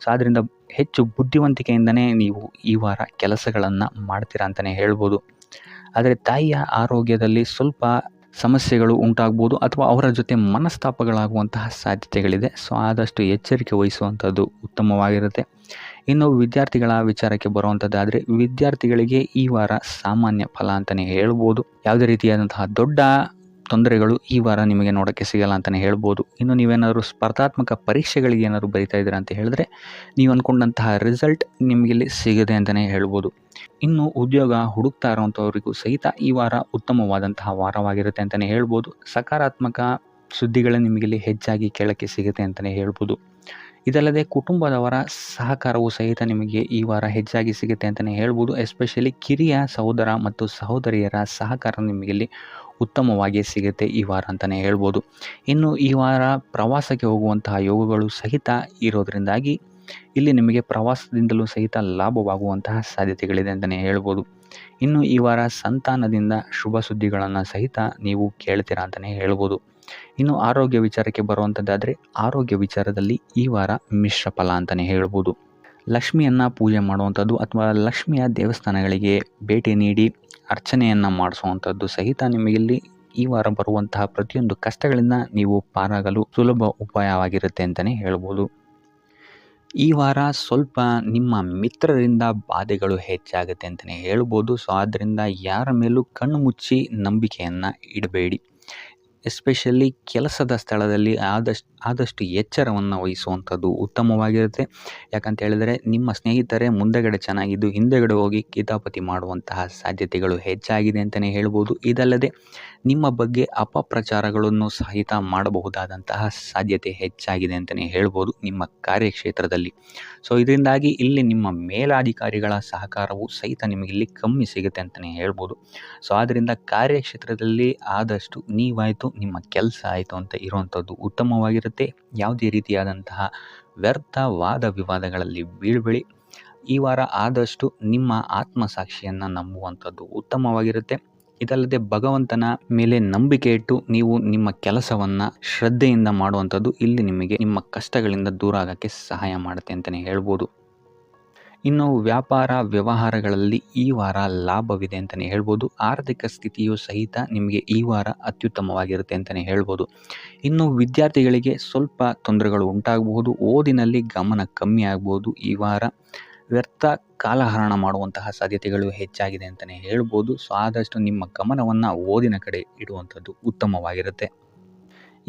ಸೊ ಆದ್ದರಿಂದ ಹೆಚ್ಚು ಬುದ್ಧಿವಂತಿಕೆಯಿಂದನೇ ನೀವು ಈ ವಾರ ಕೆಲಸಗಳನ್ನು ಮಾಡ್ತೀರಾ ಅಂತಲೇ ಹೇಳ್ಬೋದು. ಆದರೆ ತಾಯಿಯ ಆರೋಗ್ಯದಲ್ಲಿ ಸ್ವಲ್ಪ ಸಮಸ್ಯೆಗಳು ಉಂಟಾಗ್ಬೋದು ಅಥವಾ ಅವರ ಜೊತೆ ಮನಸ್ತಾಪಗಳಾಗುವಂತಹ ಸಾಧ್ಯತೆಗಳಿದೆ. ಸೊ ಆದಷ್ಟು ಎಚ್ಚರಿಕೆ ವಹಿಸುವಂಥದ್ದು ಉತ್ತಮವಾಗಿರುತ್ತೆ. ಇನ್ನು ವಿದ್ಯಾರ್ಥಿಗಳ ವಿಚಾರಕ್ಕೆ ಬರುವಂಥದ್ದಾದರೆ ವಿದ್ಯಾರ್ಥಿಗಳಿಗೆ ಈ ವಾರ ಸಾಮಾನ್ಯ ಫಲ ಅಂತಲೇ ಹೇಳ್ಬೋದು. ಯಾವುದೇ ರೀತಿಯಾದಂತಹ ದೊಡ್ಡ ತೊಂದರೆಗಳು ಈ ವಾರ ನಿಮಗೆ ನೋಡೋಕ್ಕೆ ಸಿಗಲ್ಲ ಅಂತಲೇ ಹೇಳ್ಬೋದು. ಇನ್ನು ನೀವೇನಾದರೂ ಸ್ಪರ್ಧಾತ್ಮಕ ಪರೀಕ್ಷೆಗಳಿಗೆ ಏನಾದರೂ ಬರಿತಾ ಇದ್ದೀರಾ ಅಂತ ಹೇಳಿದ್ರೆ ನೀವು ಅಂದ್ಕೊಂಡಂತಹ ರಿಸಲ್ಟ್ ನಿಮಗಿಲ್ಲಿ ಸಿಗುತ್ತೆ ಅಂತಲೇ ಹೇಳ್ಬೋದು. ಇನ್ನು ಉದ್ಯೋಗ ಹುಡುಕ್ತಾ ಇರೋವಂಥವ್ರಿಗೂ ಸಹಿತ ಈ ವಾರ ಉತ್ತಮವಾದಂತಹ ವಾರವಾಗಿರುತ್ತೆ ಅಂತಲೇ ಹೇಳ್ಬೋದು. ಸಕಾರಾತ್ಮಕ ಸುದ್ದಿಗಳು ನಿಮಗಿಲ್ಲಿ ಹೆಚ್ಚಾಗಿ ಕೇಳೋಕ್ಕೆ ಸಿಗುತ್ತೆ ಅಂತಲೇ ಹೇಳ್ಬೋದು. ಇದಲ್ಲದೆ ಕುಟುಂಬದವರ ಸಹಕಾರವು ಸಹಿತ ನಿಮಗೆ ಈ ವಾರ ಹೆಚ್ಚಾಗಿ ಸಿಗುತ್ತೆ ಅಂತಲೇ ಹೇಳ್ಬೋದು. ಎಸ್ಪೆಷಲಿ ಕಿರಿಯ ಸಹೋದರ ಮತ್ತು ಸಹೋದರಿಯರ ಸಹಕಾರ ನಿಮಗಿಲ್ಲಿ ಉತ್ತಮವಾಗಿ ಸಿಗುತ್ತೆ ಈ ವಾರ ಅಂತಲೇ ಹೇಳ್ಬೋದು. ಇನ್ನು ಈ ವಾರ ಪ್ರವಾಸಕ್ಕೆ ಹೋಗುವಂತಹ ಯೋಗಗಳು ಸಹಿತ ಇರೋದರಿಂದಾಗಿ ಇಲ್ಲಿ ನಿಮಗೆ ಪ್ರವಾಸದಿಂದಲೂ ಸಹಿತ ಲಾಭವಾಗುವಂತಹ ಸಾಧ್ಯತೆಗಳಿದೆ ಅಂತಲೇ ಹೇಳ್ಬೋದು. ಇನ್ನು ಈ ವಾರ ಸಂತಾನದಿಂದ ಶುಭ ಸುದ್ದಿಗಳನ್ನು ಸಹಿತ ನೀವು ಕೇಳ್ತೀರಾ ಅಂತಲೇ ಹೇಳ್ಬೋದು. ಇನ್ನು ಆರೋಗ್ಯ ವಿಚಾರಕ್ಕೆ ಬರುವಂಥದ್ದಾದರೆ ಆರೋಗ್ಯ ವಿಚಾರದಲ್ಲಿ ಈ ವಾರ ಮಿಶ್ರ ಫಲ ಅಂತಲೇ ಹೇಳ್ಬೋದು. ಲಕ್ಷ್ಮಿಯನ್ನು ಪೂಜೆ ಮಾಡುವಂಥದ್ದು ಅಥವಾ ಲಕ್ಷ್ಮಿಯ ದೇವಸ್ಥಾನಗಳಿಗೆ ಭೇಟಿ ನೀಡಿ ಅರ್ಚನೆಯನ್ನು ಮಾಡಿಸುವಂಥದ್ದು ಸಹಿತ ನಿಮಗಿಲ್ಲಿ ಈ ವಾರ ಬರುವಂತಹ ಪ್ರತಿಯೊಂದು ಕಷ್ಟಗಳಿಂದ ನೀವು ಪಾರಾಗಲು ಸುಲಭ ಉಪಾಯವಾಗಿರುತ್ತೆ ಅಂತಲೇ ಹೇಳ್ಬೋದು. ಈ ವಾರ ಸ್ವಲ್ಪ ನಿಮ್ಮ ಮಿತ್ರರಿಂದ ಬಾಧೆಗಳು ಹೆಚ್ಚಾಗುತ್ತೆ ಅಂತಲೇ ಹೇಳ್ಬೋದು. ಸೊ ಆದ್ದರಿಂದ ಯಾರ ಮೇಲೂ ಕಣ್ಣು ಮುಚ್ಚಿ ನಂಬಿಕೆಯನ್ನು ಇಡಬೇಡಿ. ಎಸ್ಪೆಷಲಿ ಕೆಲಸದ ಸ್ಥಳದಲ್ಲಿ ಆದಷ್ಟು ಎಚ್ಚರವನ್ನು ವಹಿಸುವಂಥದ್ದು ಉತ್ತಮವಾಗಿರುತ್ತೆ. ಯಾಕಂತ ಹೇಳಿದರೆ ನಿಮ್ಮ ಸ್ನೇಹಿತರೇ ಮುಂದೆಗಡೆ ಚೆನ್ನಾಗಿದ್ದು ಹಿಂದೆಗಡೆ ಹೋಗಿ ಕಿತಾಪತಿ ಮಾಡುವಂತಹ ಸಾಧ್ಯತೆಗಳು ಹೆಚ್ಚಾಗಿದೆ ಅಂತಲೇ ಹೇಳ್ಬೋದು. ಇದಲ್ಲದೆ ನಿಮ್ಮ ಬಗ್ಗೆ ಅಪಪ್ರಚಾರಗಳನ್ನು ಸಹಿತ ಮಾಡಬಹುದಾದಂತಹ ಸಾಧ್ಯತೆ ಹೆಚ್ಚಾಗಿದೆ ಅಂತಲೇ ಹೇಳ್ಬೋದು ನಿಮ್ಮ ಕಾರ್ಯಕ್ಷೇತ್ರದಲ್ಲಿ. ಸೊ ಇದರಿಂದಾಗಿ ಇಲ್ಲಿ ನಿಮ್ಮ ಮೇಲಾಧಿಕಾರಿಗಳ ಸಹಕಾರವು ಸಹಿತ ನಿಮಗಿಲ್ಲಿ ಕಮ್ಮಿ ಸಿಗುತ್ತೆ ಅಂತಲೇ ಹೇಳ್ಬೋದು. ಸೊ ಆದ್ದರಿಂದ ಕಾರ್ಯಕ್ಷೇತ್ರದಲ್ಲಿ ಆದಷ್ಟು ನೀವಾಯಿತು ನಿಮ್ಮ ಕೆಲಸ ಆಯಿತು ಅಂತ ಇರುವಂಥದ್ದು ಉತ್ತಮವಾಗಿರುತ್ತೆ. ಯಾವುದೇ ರೀತಿಯಾದಂತಹ ವ್ಯರ್ಥ ವಾದ ವಿವಾದಗಳಲ್ಲಿ ಬೀಳ್ಬೇಡಿ. ಈ ವಾರ ಆದಷ್ಟು ನಿಮ್ಮ ಆತ್ಮಸಾಕ್ಷಿಯನ್ನು ನಂಬುವಂಥದ್ದು ಉತ್ತಮವಾಗಿರುತ್ತೆ. ಇದಲ್ಲದೆ ಭಗವಂತನ ಮೇಲೆ ನಂಬಿಕೆ ಇಟ್ಟು ನೀವು ನಿಮ್ಮ ಕೆಲಸವನ್ನು ಶ್ರದ್ಧೆಯಿಂದ ಮಾಡುವಂಥದ್ದು ಇಲ್ಲಿ ನಿಮಗೆ ನಿಮ್ಮ ಕಷ್ಟಗಳಿಂದ ದೂರ ಆಗೋಕ್ಕೆ ಸಹಾಯ ಮಾಡುತ್ತೆ ಅಂತಲೇ ಹೇಳ್ಬೋದು. ಇನ್ನು ವ್ಯಾಪಾರ ವ್ಯವಹಾರಗಳಲ್ಲಿ ಈ ವಾರ ಲಾಭವಿದೆ ಅಂತಲೇ ಹೇಳ್ಬೋದು. ಆರ್ಥಿಕ ಸ್ಥಿತಿಯು ಸಹಿತ ನಿಮಗೆ ಈ ವಾರ ಅತ್ಯುತ್ತಮವಾಗಿರುತ್ತೆ ಅಂತಲೇ ಹೇಳ್ಬೋದು. ಇನ್ನು ವಿದ್ಯಾರ್ಥಿಗಳಿಗೆ ಸ್ವಲ್ಪ ತೊಂದರೆಗಳು ಉಂಟಾಗಬಹುದು. ಓದಿನಲ್ಲಿ ಗಮನ ಕಮ್ಮಿ ಆಗ್ಬೋದು. ಈ ವಾರ ವ್ಯರ್ಥ ಕಾಲಹರಣ ಮಾಡುವಂತಹ ಸಾಧ್ಯತೆಗಳು ಹೆಚ್ಚಾಗಿದೆ ಅಂತಲೇ ಹೇಳ್ಬೋದು. ಸೊ ಆದಷ್ಟು ನಿಮ್ಮ ಗಮನವನ್ನು ಓದಿನ ಕಡೆ ಇಡುವಂಥದ್ದು ಉತ್ತಮವಾಗಿರುತ್ತೆ.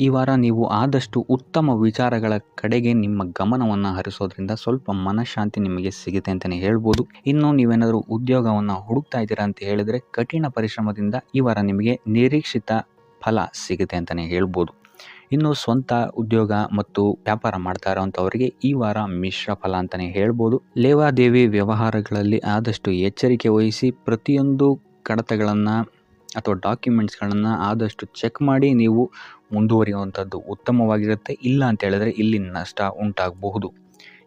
ಈ ವಾರ ನೀವು ಆದಷ್ಟು ಉತ್ತಮ ವಿಚಾರಗಳ ಕಡೆಗೆ ನಿಮ್ಮ ಗಮನವನ್ನು ಹರಿಸೋದ್ರಿಂದ ಸ್ವಲ್ಪ ಮನಃಶಾಂತಿ ನಿಮಗೆ ಸಿಗುತ್ತೆ ಅಂತಲೇ ಹೇಳ್ಬೋದು. ಇನ್ನು ನೀವೇನಾದರೂ ಉದ್ಯೋಗವನ್ನು ಹುಡುಕ್ತಾ ಇದ್ದೀರಾ ಅಂತ ಹೇಳಿದರೆ ಕಠಿಣ ಪರಿಶ್ರಮದಿಂದ ಈ ವಾರ ನಿಮಗೆ ನಿರೀಕ್ಷಿತ ಫಲ ಸಿಗುತ್ತೆ ಅಂತಲೇ ಹೇಳ್ಬೋದು. ಇನ್ನು ಸ್ವಂತ ಉದ್ಯೋಗ ಮತ್ತು ವ್ಯಾಪಾರ ಮಾಡ್ತಾ ಇರೋವಂಥವರಿಗೆ ಈ ವಾರ ಮಿಶ್ರ ಫಲ ಅಂತಲೇ ಹೇಳ್ಬೋದು. ಲೇವಾದೇವಿ ವ್ಯವಹಾರಗಳಲ್ಲಿ ಆದಷ್ಟು ಎಚ್ಚರಿಕೆ ವಹಿಸಿ ಪ್ರತಿಯೊಂದು ಕಡತಗಳನ್ನು ಅಥವಾ ಡಾಕ್ಯುಮೆಂಟ್ಸ್ಗಳನ್ನು ಆದಷ್ಟು ಚೆಕ್ ಮಾಡಿ ನೀವು ಮುಂದುವರಿಯುವಂಥದ್ದು ಉತ್ತಮವಾಗಿರುತ್ತೆ. ಇಲ್ಲ ಅಂತ ಹೇಳಿದ್ರೆ ಇಲ್ಲಿ ನಷ್ಟ ಉಂಟಾಗಬಹುದು.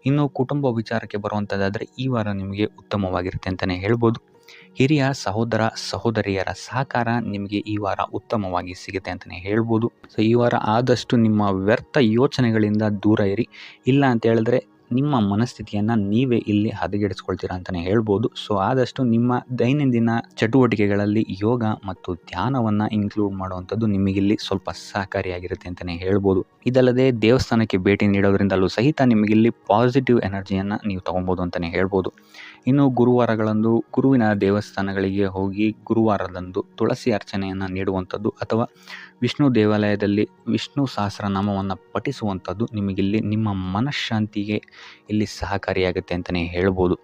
ಇನ್ನು ಕುಟುಂಬ ವಿಚಾರಕ್ಕೆ ಬರುವಂಥದ್ದಾದರೆ ಈ ವಾರ ನಿಮಗೆ ಉತ್ತಮವಾಗಿರುತ್ತೆ ಅಂತಲೇ ಹೇಳ್ಬೋದು. ಹಿರಿಯ ಸಹೋದರ ಸಹೋದರಿಯರ ಸಹಕಾರ ನಿಮಗೆ ಈ ವಾರ ಉತ್ತಮವಾಗಿ ಸಿಗುತ್ತೆ ಅಂತಲೇ ಹೇಳ್ಬೋದು. ಸೊ ಈ ವಾರ ಆದಷ್ಟು ನಿಮ್ಮ ವ್ಯರ್ಥ ಯೋಚನೆಗಳಿಂದ ದೂರ ಇರಿ. ಇಲ್ಲ ಅಂತ ಹೇಳಿದ್ರೆ ನಿಮ್ಮ ಮನಸ್ಥಿತಿಯನ್ನು ನೀವೇ ಇಲ್ಲಿ ಹದಗೆಡಿಸ್ಕೊಳ್ತೀರಾ ಅಂತಲೇ ಹೇಳ್ಬೋದು. ಸೊ ಆದಷ್ಟು ನಿಮ್ಮ ದೈನಂದಿನ ಚಟುವಟಿಕೆಗಳಲ್ಲಿ ಯೋಗ ಮತ್ತು ಧ್ಯಾನವನ್ನು ಇನ್ಕ್ಲೂಡ್ ಮಾಡುವಂಥದ್ದು ನಿಮಗಿಲ್ಲಿ ಸ್ವಲ್ಪ ಸಹಕಾರಿಯಾಗಿರುತ್ತೆ ಅಂತಲೇ ಹೇಳ್ಬೋದು. ಇದಲ್ಲದೆ ದೇವಸ್ಥಾನಕ್ಕೆ ಭೇಟಿ ನೀಡೋದ್ರಿಂದಲೂ ಸಹಿತ ನಿಮಗಿಲ್ಲಿ ಪಾಸಿಟಿವ್ ಎನರ್ಜಿಯನ್ನು ನೀವು ತೊಗೊಬೋದು ಅಂತಲೇ ಹೇಳ್ಬೋದು. ಇನ್ನು ಗುರುವಾರಗಳಂದು ಗುರುವಿನ ದೇವಸ್ಥಾನಗಳಿಗೆ ಹೋಗಿ ಗುರುವಾರದಂದು ತುಳಸಿ ಅರ್ಚನೆಯನ್ನು ನೀಡುವಂಥದ್ದು ಅಥವಾ ವಿಷ್ಣು ದೇವಾಲಯದಲ್ಲಿ ವಿಷ್ಣು ಸಹಸ್ರನಾಮವನ್ನು ಪಠಿಸುವಂಥದ್ದು ನಿಮಗಿಲ್ಲಿ ನಿಮ್ಮ ಮನಃಶಾಂತಿಗೆ ಇಲ್ಲಿ ಸಹಕಾರಿಯಾಗುತ್ತೆ ಅಂತಲೇ ಹೇಳ್ಬೋದು.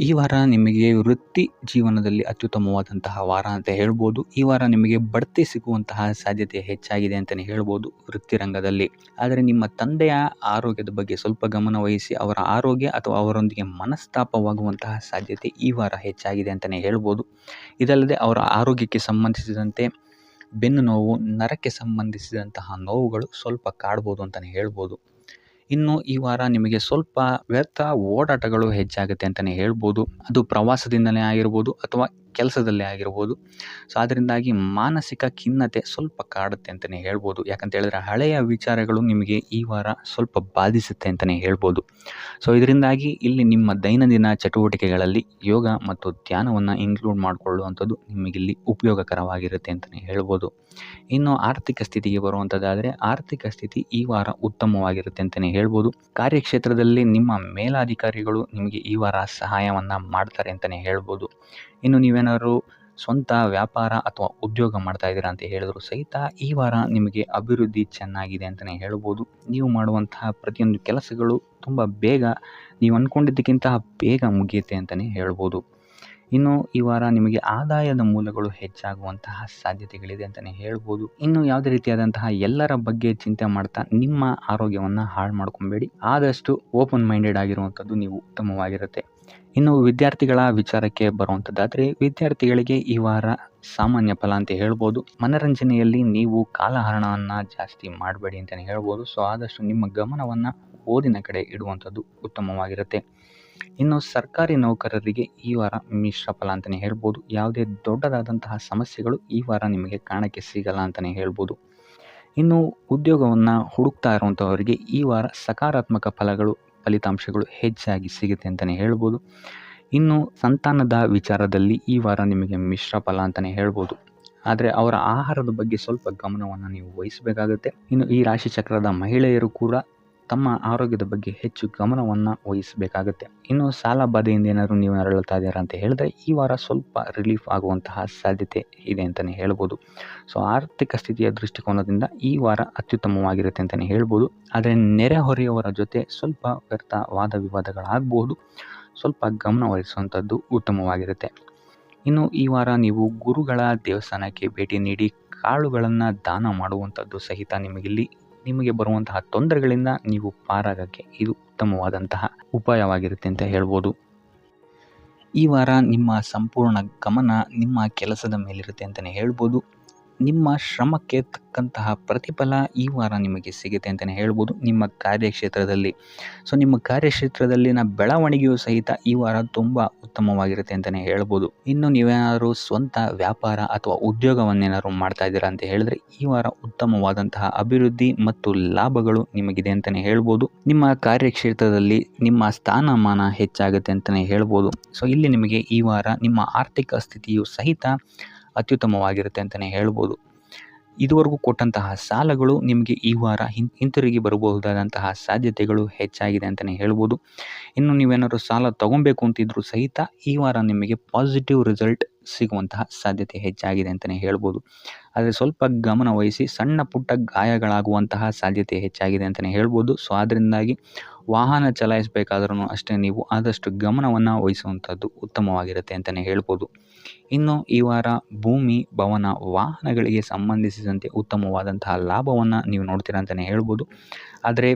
ಈ ವಾರ ನಿಮಗೆ ವೃತ್ತಿ ಜೀವನದಲ್ಲಿ ಅತ್ಯುತ್ತಮವಾದಂತಹ ವಾರ ಅಂತ ಹೇಳ್ಬೋದು. ಈ ವಾರ ನಿಮಗೆ ಬಡ್ತಿ ಸಿಗುವಂತಹ ಸಾಧ್ಯತೆ ಹೆಚ್ಚಾಗಿದೆ ಅಂತಲೇ ಹೇಳ್ಬೋದು ವೃತ್ತಿ ರಂಗದಲ್ಲಿ. ಆದರೆ ನಿಮ್ಮ ತಂದೆಯ ಆರೋಗ್ಯದ ಬಗ್ಗೆ ಸ್ವಲ್ಪ ಗಮನ ವಹಿಸಿ ಅವರ ಆರೋಗ್ಯ ಅಥವಾ ಅವರೊಂದಿಗೆ ಮನಸ್ತಾಪವಾಗುವಂತಹ ಸಾಧ್ಯತೆ ಈ ವಾರ ಹೆಚ್ಚಾಗಿದೆ ಅಂತಲೇ ಹೇಳ್ಬೋದು. ಇದಲ್ಲದೆ ಅವರ ಆರೋಗ್ಯಕ್ಕೆ ಸಂಬಂಧಿಸಿದಂತೆ ಬೆನ್ನು ನೋವು, ನರಕ್ಕೆ ಸಂಬಂಧಿಸಿದಂತಹ ನೋವುಗಳು ಸ್ವಲ್ಪ ಕಾಡ್ಬೋದು ಅಂತಲೇ ಹೇಳ್ಬೋದು. ಇನ್ನು ಈ ವಾರ ನಿಮಗೆ ಸ್ವಲ್ಪ ವ್ಯರ್ಥ ಓಡಾಟಗಳು ಹೆಚ್ಚಾಗುತ್ತೆ ಅಂತಲೇ ಹೇಳ್ಬೋದು. ಅದು ಪ್ರವಾಸದಿಂದಲೇ ಆಗಿರ್ಬೋದು ಅಥವಾ ಕೆಲಸದಲ್ಲೇ ಆಗಿರ್ಬೋದು. ಸೊ ಅದರಿಂದಾಗಿ ಮಾನಸಿಕ ಖಿನ್ನತೆ ಸ್ವಲ್ಪ ಕಾಡುತ್ತೆ ಅಂತಲೇ ಹೇಳ್ಬೋದು. ಯಾಕಂತ ಹೇಳಿದ್ರೆ ಹಳೆಯ ವಿಚಾರಗಳು ನಿಮಗೆ ಈ ವಾರ ಸ್ವಲ್ಪ ಬಾಧಿಸುತ್ತೆ ಅಂತಲೇ ಹೇಳ್ಬೋದು. ಸೊ ಇದರಿಂದಾಗಿ ಇಲ್ಲಿ ನಿಮ್ಮ ದೈನಂದಿನ ಚಟುವಟಿಕೆಗಳಲ್ಲಿ ಯೋಗ ಮತ್ತು ಧ್ಯಾನವನ್ನು ಇನ್ಕ್ಲೂಡ್ ಮಾಡಿಕೊಳ್ಳುವಂಥದ್ದು ನಿಮಗಿಲ್ಲಿ ಉಪಯೋಗಕರವಾಗಿರುತ್ತೆ ಅಂತಲೇ ಹೇಳ್ಬೋದು. ಇನ್ನು ಆರ್ಥಿಕ ಸ್ಥಿತಿಗೆ ಬರುವಂಥದ್ದಾದರೆ ಆರ್ಥಿಕ ಸ್ಥಿತಿ ಈ ವಾರ ಉತ್ತಮವಾಗಿರುತ್ತೆ ಅಂತಲೇ ಹೇಳ್ಬೋದು. ಕಾರ್ಯಕ್ಷೇತ್ರದಲ್ಲಿ ನಿಮ್ಮ ಮೇಲಾಧಿಕಾರಿಗಳು ನಿಮಗೆ ಈ ವಾರ ಸಹಾಯವನ್ನು ಮಾಡ್ತಾರೆ ಅಂತಲೇ ಹೇಳ್ಬೋದು. ಇನ್ನು ನೀವೇನಾದ್ರು ಸ್ವಂತ ವ್ಯಾಪಾರ ಅಥವಾ ಉದ್ಯೋಗ ಮಾಡ್ತಾ ಇದ್ದೀರಾ ಅಂತ ಹೇಳಿದ್ರು ಸಹಿತ ಈ ವಾರ ನಿಮಗೆ ಅಭಿವೃದ್ಧಿ ಚೆನ್ನಾಗಿದೆ ಅಂತಲೇ ಹೇಳ್ಬೋದು. ನೀವು ಮಾಡುವಂತಹ ಪ್ರತಿಯೊಂದು ಕೆಲಸಗಳು ತುಂಬ ಬೇಗ ನೀವು ಅಂದ್ಕೊಂಡಿದ್ದಕ್ಕಿಂತ ಬೇಗ ಮುಗಿಯುತ್ತೆ ಅಂತಲೇ ಹೇಳ್ಬೋದು. ಇನ್ನು ಈ ವಾರ ನಿಮಗೆ ಆದಾಯದ ಮೂಲಗಳು ಹೆಚ್ಚಾಗುವಂತಹ ಸಾಧ್ಯತೆಗಳಿದೆ ಅಂತಲೇ ಹೇಳ್ಬೋದು. ಇನ್ನು ಯಾವುದೇ ರೀತಿಯಾದಂತಹ ಎಲ್ಲರ ಬಗ್ಗೆ ಚಿಂತೆ ಮಾಡ್ತಾ ನಿಮ್ಮ ಆರೋಗ್ಯವನ್ನು ಹಾಳು ಮಾಡ್ಕೊಬೇಡಿ. ಆದಷ್ಟು ಓಪನ್ ಮೈಂಡೆಡ್ ಆಗಿರುವಂಥದ್ದು ನೀವು ಉತ್ತಮವಾಗಿರುತ್ತೆ. ಇನ್ನು ವಿದ್ಯಾರ್ಥಿಗಳ ವಿಚಾರಕ್ಕೆ ಬರುವಂಥದ್ದಾದರೆ ವಿದ್ಯಾರ್ಥಿಗಳಿಗೆ ಈ ವಾರ ಸಾಮಾನ್ಯ ಫಲ ಅಂತ ಹೇಳ್ಬೋದು. ಮನರಂಜನೆಯಲ್ಲಿ ನೀವು ಕಾಲಹರಣವನ್ನು ಜಾಸ್ತಿ ಮಾಡಬೇಡಿ ಅಂತಲೇ ಹೇಳ್ಬೋದು. ಸೊ ಆದಷ್ಟು ನಿಮ್ಮ ಗಮನವನ್ನು ಓದಿನ ಕಡೆ ಇಡುವಂಥದ್ದು ಉತ್ತಮವಾಗಿರುತ್ತೆ. ಇನ್ನು ಸರ್ಕಾರಿ ನೌಕರರಿಗೆ ಈ ವಾರ ಮಿಶ್ರ ಫಲ ಅಂತಲೇ ಹೇಳ್ಬೋದು. ಯಾವುದೇ ದೊಡ್ಡದಾದಂತಹ ಸಮಸ್ಯೆಗಳು ಈ ವಾರ ನಿಮಗೆ ಕಾಣಕ್ಕೆ ಸಿಗಲ್ಲ ಅಂತಲೇ ಹೇಳ್ಬೋದು. ಇನ್ನು ಉದ್ಯೋಗವನ್ನು ಹುಡುಕ್ತಾ ಇರುವಂಥವರಿಗೆ ಈ ವಾರ ಸಕಾರಾತ್ಮಕ ಫಲಿತಾಂಶಗಳು ಹೆಚ್ಚಾಗಿ ಸಿಗುತ್ತೆ ಅಂತಲೇ ಹೇಳ್ಬೋದು. ಇನ್ನು ಸಂತಾನದ ವಿಚಾರದಲ್ಲಿ ಈ ವಾರ ನಿಮಗೆ ಮಿಶ್ರ ಫಲ ಅಂತಲೇ ಹೇಳ್ಬೋದು. ಆದರೆ ಅವರ ಆಹಾರದ ಬಗ್ಗೆ ಸ್ವಲ್ಪ ಗಮನವನ್ನು ನೀವು ವಹಿಸಬೇಕಾಗುತ್ತೆ. ಇನ್ನು ಈ ರಾಶಿ ಚಕ್ರದ ಮಹಿಳೆಯರು ಕೂಡ ತಮ್ಮ ಆರೋಗ್ಯದ ಬಗ್ಗೆ ಹೆಚ್ಚು ಗಮನವನ್ನು ವಹಿಸಬೇಕಾಗುತ್ತೆ. ಇನ್ನು ಸಾಲ ಬಾಧೆಯಿಂದ ಏನಾದರೂ ನೀವು ನರಳುತ್ತಾ ಇದ್ದೀರಾ ಅಂತ ಹೇಳಿದ್ರೆ ಈ ವಾರ ಸ್ವಲ್ಪ ರಿಲೀಫ್ ಆಗುವಂತಹ ಸಾಧ್ಯತೆ ಇದೆ ಅಂತಲೇ ಹೇಳ್ಬೋದು. ಸೊ ಆರ್ಥಿಕ ಸ್ಥಿತಿಯ ದೃಷ್ಟಿಕೋನದಿಂದ ಈ ವಾರ ಅತ್ಯುತ್ತಮವಾಗಿರುತ್ತೆ ಅಂತಲೇ ಹೇಳ್ಬೋದು. ಆದರೆ ನೆರೆಹೊರೆಯವರ ಜೊತೆ ಸ್ವಲ್ಪ ವ್ಯರ್ಥ ವಾದ ವಿವಾದಗಳಾಗಬಹುದು. ಸ್ವಲ್ಪ ಗಮನ ವಹಿಸುವಂಥದ್ದು ಉತ್ತಮವಾಗಿರುತ್ತೆ. ಇನ್ನು ಈ ವಾರ ನೀವು ಗುರುಗಳ ದೇವಸ್ಥಾನಕ್ಕೆ ಭೇಟಿ ನೀಡಿ ಕಾಳುಗಳನ್ನು ದಾನ ಮಾಡುವಂಥದ್ದು ಸಹಿತ ನಿಮಗೆ ಬರುವಂತಹ ತೊಂದರೆಗಳಿಂದ ನೀವು ಪಾರಾಗಕ್ಕೆ ಇದು ಉತ್ತಮವಾದಂತಹ ಉಪಾಯವಾಗಿರುತ್ತೆ ಅಂತ ಹೇಳ್ಬೋದು. ಈ ವಾರ ನಿಮ್ಮ ಸಂಪೂರ್ಣ ಗಮನ ನಿಮ್ಮ ಕೆಲಸದ ಮೇಲಿರುತ್ತೆ ಅಂತಲೇ ಹೇಳ್ಬೋದು. ನಿಮ್ಮ ಶ್ರಮಕ್ಕೆ ತಕ್ಕಂತಹ ಪ್ರತಿಫಲ ಈ ವಾರ ನಿಮಗೆ ಸಿಗುತ್ತೆ ಅಂತಲೇ ಹೇಳ್ಬೋದು ನಿಮ್ಮ ಕಾರ್ಯಕ್ಷೇತ್ರದಲ್ಲಿ. ಸೊ ನಿಮ್ಮ ಕಾರ್ಯಕ್ಷೇತ್ರದಲ್ಲಿನ ಬೆಳವಣಿಗೆಯೂ ಸಹಿತ ಈ ವಾರ ತುಂಬ ಉತ್ತಮವಾಗಿರುತ್ತೆ ಅಂತಲೇ ಹೇಳ್ಬೋದು. ಇನ್ನು ನೀವೇನಾದರೂ ಸ್ವಂತ ವ್ಯಾಪಾರ ಅಥವಾ ಉದ್ಯೋಗವನ್ನೇನಾದ್ರು ಮಾಡ್ತಾ ಇದ್ದೀರಾ ಅಂತ ಹೇಳಿದ್ರೆ ಈ ವಾರ ಉತ್ತಮವಾದಂತಹ ಅಭಿವೃದ್ಧಿ ಮತ್ತು ಲಾಭಗಳು ನಿಮಗಿದೆ ಅಂತಲೇ ಹೇಳ್ಬೋದು. ನಿಮ್ಮ ಕಾರ್ಯಕ್ಷೇತ್ರದಲ್ಲಿ ನಿಮ್ಮ ಸ್ಥಾನಮಾನ ಹೆಚ್ಚಾಗುತ್ತೆ ಅಂತಲೇ ಹೇಳ್ಬೋದು. ಸೊ ಇಲ್ಲಿ ನಿಮಗೆ ಈ ವಾರ ನಿಮ್ಮ ಆರ್ಥಿಕ ಸ್ಥಿತಿಯು ಸಹಿತ ಅತ್ಯುತ್ತಮವಾಗಿರುತ್ತೆ ಅಂತಲೇ ಹೇಳ್ಬೋದು. ಇದುವರೆಗೂ ಕೊಟ್ಟಂತಹ ಸಾಲಗಳು ನಿಮಗೆ ಈ ವಾರ ಹಿಂತಿರುಗಿ ಬರಬಹುದಾದಂತಹ ಸಾಧ್ಯತೆಗಳು ಹೆಚ್ಚಾಗಿದೆ ಅಂತಲೇ ಹೇಳ್ಬೋದು. ಇನ್ನು ನೀವೇನಾದ್ರು ಸಾಲ ತೊಗೊಬೇಕು ಅಂತಿದ್ರು ಸಹಿತ ಈ ವಾರ ನಿಮಗೆ ಪಾಸಿಟಿವ್ ರಿಸಲ್ಟ್ ಸಿಗುವಂತಹ ಸಾಧ್ಯತೆ ಹೆಚ್ಚಾಗಿದೆ ಅಂತಲೇ ಹೇಳ್ಬೋದು. ಆದರೆ ಸ್ವಲ್ಪ ಗಮನ ವಹಿಸಿ ಸಣ್ಣ ಪುಟ್ಟ ಗಾಯಗಳಾಗುವಂತಹ ಸಾಧ್ಯತೆ ಹೆಚ್ಚಾಗಿದೆ ಅಂತಲೇ ಹೇಳ್ಬೋದು. ಸೊ ಅದರಿಂದಾಗಿ ವಾಹನ ಚಲಾಯಿಸಬೇಕಾದ್ರೂ ಅಷ್ಟೇ ನೀವು ಆದಷ್ಟು ಗಮನವನ್ನು ವಹಿಸುವಂಥದ್ದು ಉತ್ತಮವಾಗಿರುತ್ತೆ ಅಂತಲೇ ಹೇಳ್ಬೋದು. ಇನ್ನು ಈ ವಾರ ಭೂಮಿ, ಭವನ, ವಾಹನಗಳಿಗೆ ಸಂಬಂಧಿಸಿದಂತೆ ಉತ್ತಮವಾದಂತಹ ಲಾಭವನ್ನು ನೀವು ನೋಡ್ತೀರಾ ಅಂತಲೇ ಹೇಳ್ಬೋದು. ಆದರೆ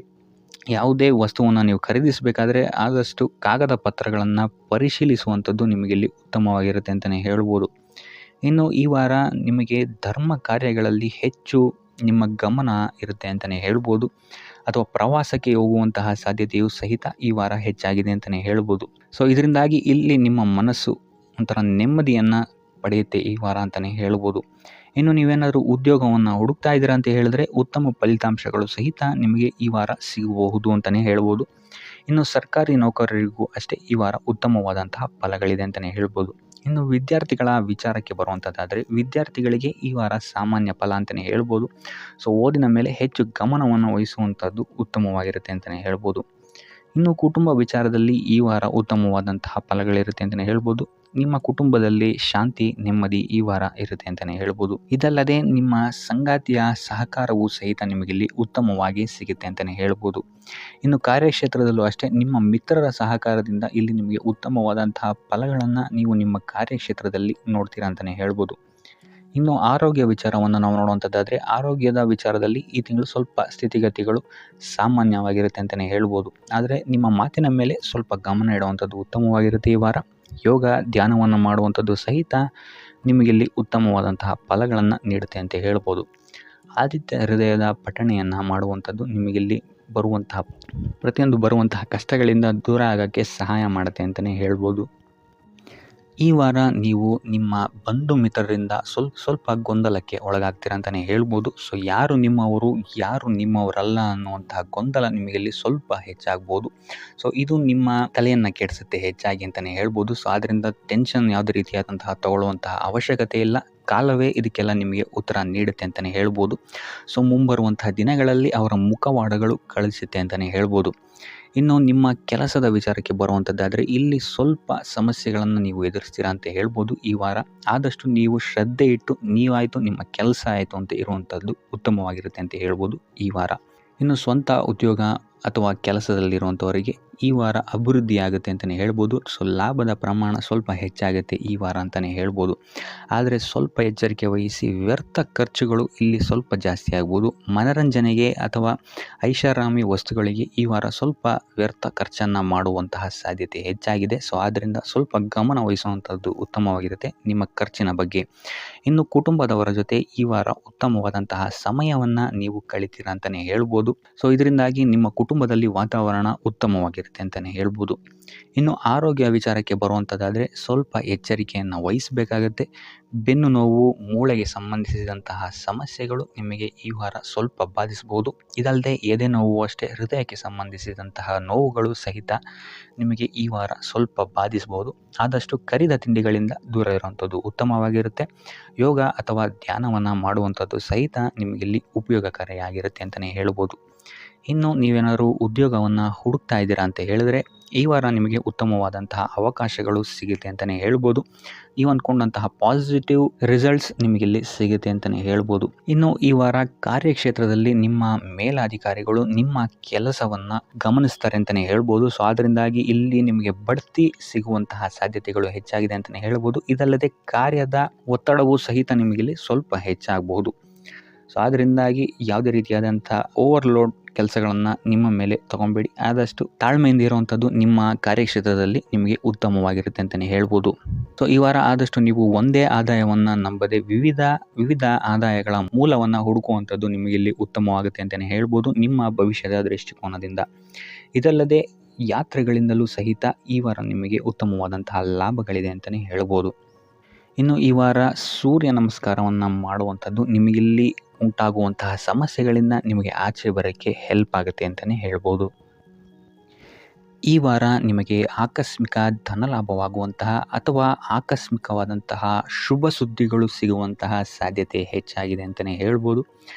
ಯಾವುದೇ ವಸ್ತುವನ್ನು ನೀವು ಖರೀದಿಸಬೇಕಾದ್ರೆ ಆದಷ್ಟು ಕಾಗದ ಪತ್ರಗಳನ್ನು ಪರಿಶೀಲಿಸುವಂಥದ್ದು ನಿಮಗಿಲ್ಲಿ ಉತ್ತಮವಾಗಿರುತ್ತೆ ಅಂತಲೇ ಹೇಳ್ಬೋದು. ಇನ್ನು ಈ ವಾರ ನಿಮಗೆ ಧರ್ಮ ಕಾರ್ಯಗಳಲ್ಲಿ ಹೆಚ್ಚು ನಿಮ್ಮ ಗಮನ ಇರುತ್ತೆ ಅಂತಲೇ ಹೇಳ್ಬೋದು. ಅಥವಾ ಪ್ರವಾಸಕ್ಕೆ ಹೋಗುವಂತಹ ಸಾಧ್ಯತೆಯು ಸಹಿತ ಈ ವಾರ ಹೆಚ್ಚಾಗಿದೆ ಅಂತಲೇ ಹೇಳ್ಬೋದು. ಸೊ ಇದರಿಂದಾಗಿ ಇಲ್ಲಿ ನಿಮ್ಮ ಮನಸ್ಸು ಒಂಥರ ನೆಮ್ಮದಿಯನ್ನು ಪಡೆಯುತ್ತೆ ಈ ವಾರ ಅಂತಲೇ ಹೇಳ್ಬೋದು. ಇನ್ನು ನೀವೇನಾದರೂ ಉದ್ಯೋಗವನ್ನು ಹುಡುಕ್ತಾ ಇದ್ದೀರಾ ಅಂತ ಹೇಳಿದ್ರೆ ಉತ್ತಮ ಫಲಿತಾಂಶಗಳು ಸಹಿತ ನಿಮಗೆ ಈ ವಾರ ಸಿಗಬಹುದು ಅಂತಲೇ ಹೇಳ್ಬೋದು. ಇನ್ನು ಸರ್ಕಾರಿ ನೌಕರರಿಗೂ ಅಷ್ಟೇ ಈ ವಾರ ಉತ್ತಮವಾದಂತಹ ಫಲಗಳಿದೆ ಅಂತಲೇ ಹೇಳ್ಬೋದು. ಇನ್ನು ವಿದ್ಯಾರ್ಥಿಗಳ ವಿಚಾರಕ್ಕೆ ಬರುವಂಥದ್ದಾದರೆ ವಿದ್ಯಾರ್ಥಿಗಳಿಗೆ ಈ ವಾರ ಸಾಮಾನ್ಯ ಫಲ ಅಂತಲೇ ಹೇಳ್ಬೋದು. ಸೊ ಓದಿನ ಮೇಲೆ ಹೆಚ್ಚು ಗಮನವನ್ನು ವಹಿಸುವಂಥದ್ದು ಉತ್ತಮವಾಗಿರುತ್ತೆ ಅಂತಲೇ ಹೇಳ್ಬೋದು. ಇನ್ನು ಕುಟುಂಬ ವಿಚಾರದಲ್ಲಿ ಈ ವಾರ ಉತ್ತಮವಾದಂತಹ ಫಲಗಳಿರುತ್ತೆ ಅಂತಲೇ ಹೇಳ್ಬೋದು. ನಿಮ್ಮ ಕುಟುಂಬದಲ್ಲಿ ಶಾಂತಿ ನೆಮ್ಮದಿ ಈ ವಾರ ಇರುತ್ತೆ ಅಂತಲೇ ಹೇಳ್ಬೋದು. ಇದಲ್ಲದೆ ನಿಮ್ಮ ಸಂಗಾತಿಯ ಸಹಕಾರವೂ ಸಹಿತ ನಿಮಗಿಲ್ಲಿ ಉತ್ತಮವಾಗಿ ಸಿಗುತ್ತೆ ಅಂತಲೇ ಹೇಳ್ಬೋದು. ಇನ್ನು ಕಾರ್ಯಕ್ಷೇತ್ರದಲ್ಲೂ ಅಷ್ಟೇ ನಿಮ್ಮ ಮಿತ್ರರ ಸಹಕಾರದಿಂದ ಇಲ್ಲಿ ನಿಮಗೆ ಉತ್ತಮವಾದಂತಹ ಫಲಗಳನ್ನು ನೀವು ನಿಮ್ಮ ಕಾರ್ಯಕ್ಷೇತ್ರದಲ್ಲಿ ನೋಡ್ತೀರಾ ಅಂತಲೇ ಹೇಳ್ಬೋದು. ಇನ್ನು ಆರೋಗ್ಯ ವಿಚಾರವನ್ನು ನಾವು ನೋಡುವಂಥದ್ದಾದರೆ ಆರೋಗ್ಯದ ವಿಚಾರದಲ್ಲಿ ಈ ತಿಂಗಳು ಸ್ವಲ್ಪ ಸ್ಥಿತಿಗತಿಗಳು ಸಾಮಾನ್ಯವಾಗಿರುತ್ತೆ ಅಂತಲೇ ಹೇಳ್ಬೋದು. ಆದರೆ ನಿಮ್ಮ ಮಾತಿನ ಮೇಲೆ ಸ್ವಲ್ಪ ಗಮನ ಇಡುವಂಥದ್ದು ಉತ್ತಮವಾಗಿರುತ್ತೆ ಈ ವಾರ. ಯೋಗ ಧ್ಯಾನವನ್ನು ಮಾಡುವಂಥದ್ದು ಸಹಿತ ನಿಮಗಿಲ್ಲಿ ಉತ್ತಮವಾದಂತಹ ಫಲಗಳನ್ನು ನೀಡುತ್ತೆ ಅಂತ ಹೇಳ್ಬೋದು. ಆದಿತ್ಯ ಹೃದಯದ ಪಠಣೆಯನ್ನು ಮಾಡುವಂಥದ್ದು ನಿಮಗಿಲ್ಲಿ ಬರುವಂತಹ ಕಷ್ಟಗಳಿಂದ ದೂರ ಆಗೋಕ್ಕೆ ಸಹಾಯ ಮಾಡುತ್ತೆ ಅಂತಲೇ ಹೇಳ್ಬೋದು. ಈ ವಾರ ನೀವು ನಿಮ್ಮ ಬಂಧು ಮಿತ್ರರಿಂದ ಸ್ವಲ್ಪ ಗೊಂದಲಕ್ಕೆ ಒಳಗಾಗ್ತೀರಾ ಅಂತಲೇ ಹೇಳ್ಬೋದು. ಸೊ ಯಾರು ನಿಮ್ಮವರು ಯಾರು ನಿಮ್ಮವರಲ್ಲ ಅನ್ನುವಂತಹ ಗೊಂದಲ ನಿಮಗಿಲ್ಲಿ ಸ್ವಲ್ಪ ಹೆಚ್ಚಾಗ್ಬೋದು. ಸೊ ಇದು ನಿಮ್ಮ ತಲೆಯನ್ನು ಕೆಡಿಸುತ್ತೆ ಹೆಚ್ಚಾಗಿ ಅಂತಲೇ ಹೇಳ್ಬೋದು. ಸೊ ಆದ್ದರಿಂದ ಟೆನ್ಷನ್ ಯಾವುದೇ ರೀತಿಯಾದಂತಹ ತಗೊಳ್ಳುವಂತಹ ಅವಶ್ಯಕತೆ ಇಲ್ಲ. ಕಾಲವೇ ಇದಕ್ಕೆಲ್ಲ ನಿಮಗೆ ಉತ್ತರ ನೀಡುತ್ತೆ ಅಂತಲೇ ಹೇಳ್ಬೋದು. ಸೊ ಮುಂಬರುವಂತಹ ದಿನಗಳಲ್ಲಿ ಅವರ ಮುಖವಾಡಗಳು ಕಳಿಸುತ್ತೆ ಅಂತಲೇ ಹೇಳ್ಬೋದು. ಇನ್ನು ನಿಮ್ಮ ಕೆಲಸದ ವಿಚಾರಕ್ಕೆ ಬರುವಂಥದ್ದಾದರೆ ಇಲ್ಲಿ ಸ್ವಲ್ಪ ಸಮಸ್ಯೆಗಳನ್ನು ನೀವು ಎದುರಿಸ್ತೀರಾ ಅಂತ ಹೇಳ್ಬೋದು ಈ ವಾರ. ಆದಷ್ಟು ನೀವು ಶ್ರದ್ಧೆ ಇಟ್ಟು ನೀವಾಯಿತು ನಿಮ್ಮ ಕೆಲಸ ಆಯಿತು ಅಂತ ಇರುವಂಥದ್ದು ಉತ್ತಮವಾಗಿರುತ್ತೆ ಅಂತ ಹೇಳ್ಬೋದು ಈ ವಾರ. ಇನ್ನು ಸ್ವಂತ ಉದ್ಯೋಗ ಅಥವಾ ಕೆಲಸದಲ್ಲಿರುವಂಥವರಿಗೆ ಈ ವಾರ ಅಭಿವೃದ್ಧಿ ಆಗುತ್ತೆ ಅಂತಲೇ ಹೇಳ್ಬೋದು. ಸೊ ಲಾಭದ ಪ್ರಮಾಣ ಸ್ವಲ್ಪ ಹೆಚ್ಚಾಗುತ್ತೆ ಈ ವಾರ ಅಂತಲೇ ಹೇಳ್ಬೋದು. ಆದರೆ ಸ್ವಲ್ಪ ಎಚ್ಚರಿಕೆ ವಹಿಸಿ, ವ್ಯರ್ಥ ಖರ್ಚುಗಳು ಇಲ್ಲಿ ಸ್ವಲ್ಪ ಜಾಸ್ತಿ ಆಗ್ಬೋದು. ಮನರಂಜನೆಗೆ ಅಥವಾ ಐಷಾರಾಮಿ ವಸ್ತುಗಳಿಗೆ ಈ ವಾರ ಸ್ವಲ್ಪ ವ್ಯರ್ಥ ಖರ್ಚನ್ನು ಮಾಡುವಂತಹ ಸಾಧ್ಯತೆ ಹೆಚ್ಚಾಗಿದೆ. ಸೊ ಆದ್ದರಿಂದ ಸ್ವಲ್ಪ ಗಮನ ವಹಿಸುವಂಥದ್ದು ಉತ್ತಮವಾಗಿರುತ್ತೆ ನಿಮ್ಮ ಖರ್ಚಿನ ಬಗ್ಗೆ. ಇನ್ನು ಕುಟುಂಬದವರ ಜೊತೆ ಈ ವಾರ ಉತ್ತಮವಾದಂತಹ ಸಮಯವನ್ನು ನೀವು ಕಳಿತೀರಾ ಅಂತಲೇ ಹೇಳ್ಬೋದು. ಸೊ ಇದರಿಂದಾಗಿ ನಿಮ್ಮ ಕುಟುಂಬದಲ್ಲಿ ವಾತಾವರಣ ಉತ್ತಮವಾಗಿರುತ್ತೆ ಅಂತಲೇ ಹೇಳ್ಬೋದು. ಇನ್ನು ಆರೋಗ್ಯ ವಿಚಾರಕ್ಕೆ ಬರುವಂಥದ್ದಾದರೆ ಸ್ವಲ್ಪ ಎಚ್ಚರಿಕೆಯನ್ನು ವಹಿಸಬೇಕಾಗತ್ತೆ. ಬೆನ್ನು ನೋವು, ಮೂಳೆಗೆ ಸಂಬಂಧಿಸಿದಂತಹ ಸಮಸ್ಯೆಗಳು ನಿಮಗೆ ಈ ವಾರ ಸ್ವಲ್ಪ ಬಾಧಿಸಬಹುದು. ಇದಲ್ಲದೆ ಎದೆ ನೋವು ಅಷ್ಟೇ ಹೃದಯಕ್ಕೆ ಸಂಬಂಧಿಸಿದಂತಹ ನೋವುಗಳು ಸಹಿತ ನಿಮಗೆ ಈ ವಾರ ಸ್ವಲ್ಪ ಬಾಧಿಸಬಹುದು. ಆದಷ್ಟು ಕರಿದ ತಿಂಡಿಗಳಿಂದ ದೂರ ಇರುವಂಥದ್ದು ಉತ್ತಮವಾಗಿರುತ್ತೆ. ಯೋಗ ಅಥವಾ ಧ್ಯಾನವನ್ನು ಮಾಡುವಂಥದ್ದು ಸಹಿತ ನಿಮಗಿಲ್ಲಿ ಉಪಯೋಗಕಾರಿಯಾಗಿರುತ್ತೆ ಅಂತಲೇ ಹೇಳ್ಬೋದು. ಇನ್ನು ನೀವೇನಾದರೂ ಉದ್ಯೋಗವನ್ನು ಹುಡುಕ್ತಾ ಇದ್ದೀರಾ ಅಂತ ಹೇಳಿದ್ರೆ ಈ ವಾರ ನಿಮಗೆ ಉತ್ತಮವಾದಂತಹ ಅವಕಾಶಗಳು ಸಿಗುತ್ತೆ ಅಂತಲೇ ಹೇಳ್ಬೋದು. ನೀವು ಅಂದ್ಕೊಂಡಂತಹ ಪಾಸಿಟಿವ್ ರಿಸಲ್ಟ್ಸ್ ನಿಮಗಿಲ್ಲಿ ಸಿಗುತ್ತೆ ಅಂತಲೇ ಹೇಳ್ಬೋದು. ಇನ್ನು ಈ ವಾರ ಕಾರ್ಯಕ್ಷೇತ್ರದಲ್ಲಿ ನಿಮ್ಮ ಮೇಲಾಧಿಕಾರಿಗಳು ನಿಮ್ಮ ಕೆಲಸವನ್ನು ಗಮನಿಸ್ತಾರೆ ಅಂತಲೇ ಹೇಳ್ಬೋದು. ಸೊ ಅದರಿಂದಾಗಿ ಇಲ್ಲಿ ನಿಮಗೆ ಬಡ್ತಿ ಸಿಗುವಂತಹ ಸಾಧ್ಯತೆಗಳು ಹೆಚ್ಚಾಗಿದೆ ಅಂತಲೇ ಹೇಳ್ಬೋದು. ಇದಲ್ಲದೆ ಕಾರ್ಯದ ಒತ್ತಡವೂ ಸಹಿತ ನಿಮಗಿಲ್ಲಿ ಸ್ವಲ್ಪ ಹೆಚ್ಚಾಗಬಹುದು. ಸೊ ಅದರಿಂದಾಗಿ ಯಾವುದೇ ರೀತಿಯಾದಂಥ ಓವರ್ಲೋಡ್ ಕೆಲಸಗಳನ್ನು ನಿಮ್ಮ ಮೇಲೆ ತೊಗೊಬೇಡಿ. ಆದಷ್ಟು ತಾಳ್ಮೆಯಿಂದ ಇರುವಂಥದ್ದು ನಿಮ್ಮ ಕಾರ್ಯಕ್ಷೇತ್ರದಲ್ಲಿ ನಿಮಗೆ ಉತ್ತಮವಾಗಿರುತ್ತೆ ಅಂತಲೇ ಹೇಳ್ಬೋದು. ಸೊ ಈ ವಾರ ಆದಷ್ಟು ನೀವು ಒಂದೇ ಆದಾಯವನ್ನು ನಂಬದೆ ವಿವಿಧ ಆದಾಯಗಳ ಮೂಲವನ್ನು ಹುಡುಕುವಂಥದ್ದು ನಿಮಗಿಲ್ಲಿ ಉತ್ತಮವಾಗುತ್ತೆ ಅಂತಲೇ ಹೇಳ್ಬೋದು ನಿಮ್ಮ ಭವಿಷ್ಯದ ದೃಷ್ಟಿಕೋನದಿಂದ. ಇದಲ್ಲದೆ ಯಾತ್ರೆಗಳಿಂದಲೂ ಸಹಿತ ಈ ವಾರ ನಿಮಗೆ ಉತ್ತಮವಾದಂತಹ ಲಾಭಗಳಿದೆ ಅಂತಲೇ ಹೇಳ್ಬೋದು. ಇನ್ನು ಈ ವಾರ ಸೂರ್ಯ ನಮಸ್ಕಾರವನ್ನು ಮಾಡುವಂಥದ್ದು ನಿಮಗಿಲ್ಲಿ ಉಂಟಾಗುವಂತಹ ಸಮಸ್ಯೆಗಳಿಂದ ನಿಮಗೆ ಆಚೆ ಬರೋಕ್ಕೆ ಹೆಲ್ಪ್ ಆಗುತ್ತೆ ಅಂತಲೇ ಹೇಳ್ಬೋದು. ಈ ವಾರ ನಿಮಗೆ ಆಕಸ್ಮಿಕ ಧನಲಾಭವಾಗುವಂತಹ ಅಥವಾ ಆಕಸ್ಮಿಕವಾದಂತಹ ಶುಭ ಸುದ್ದಿಗಳು ಸಿಗುವಂತಹ ಸಾಧ್ಯತೆ ಹೆಚ್ಚಾಗಿದೆ ಅಂತಲೇ ಹೇಳ್ಬೋದು.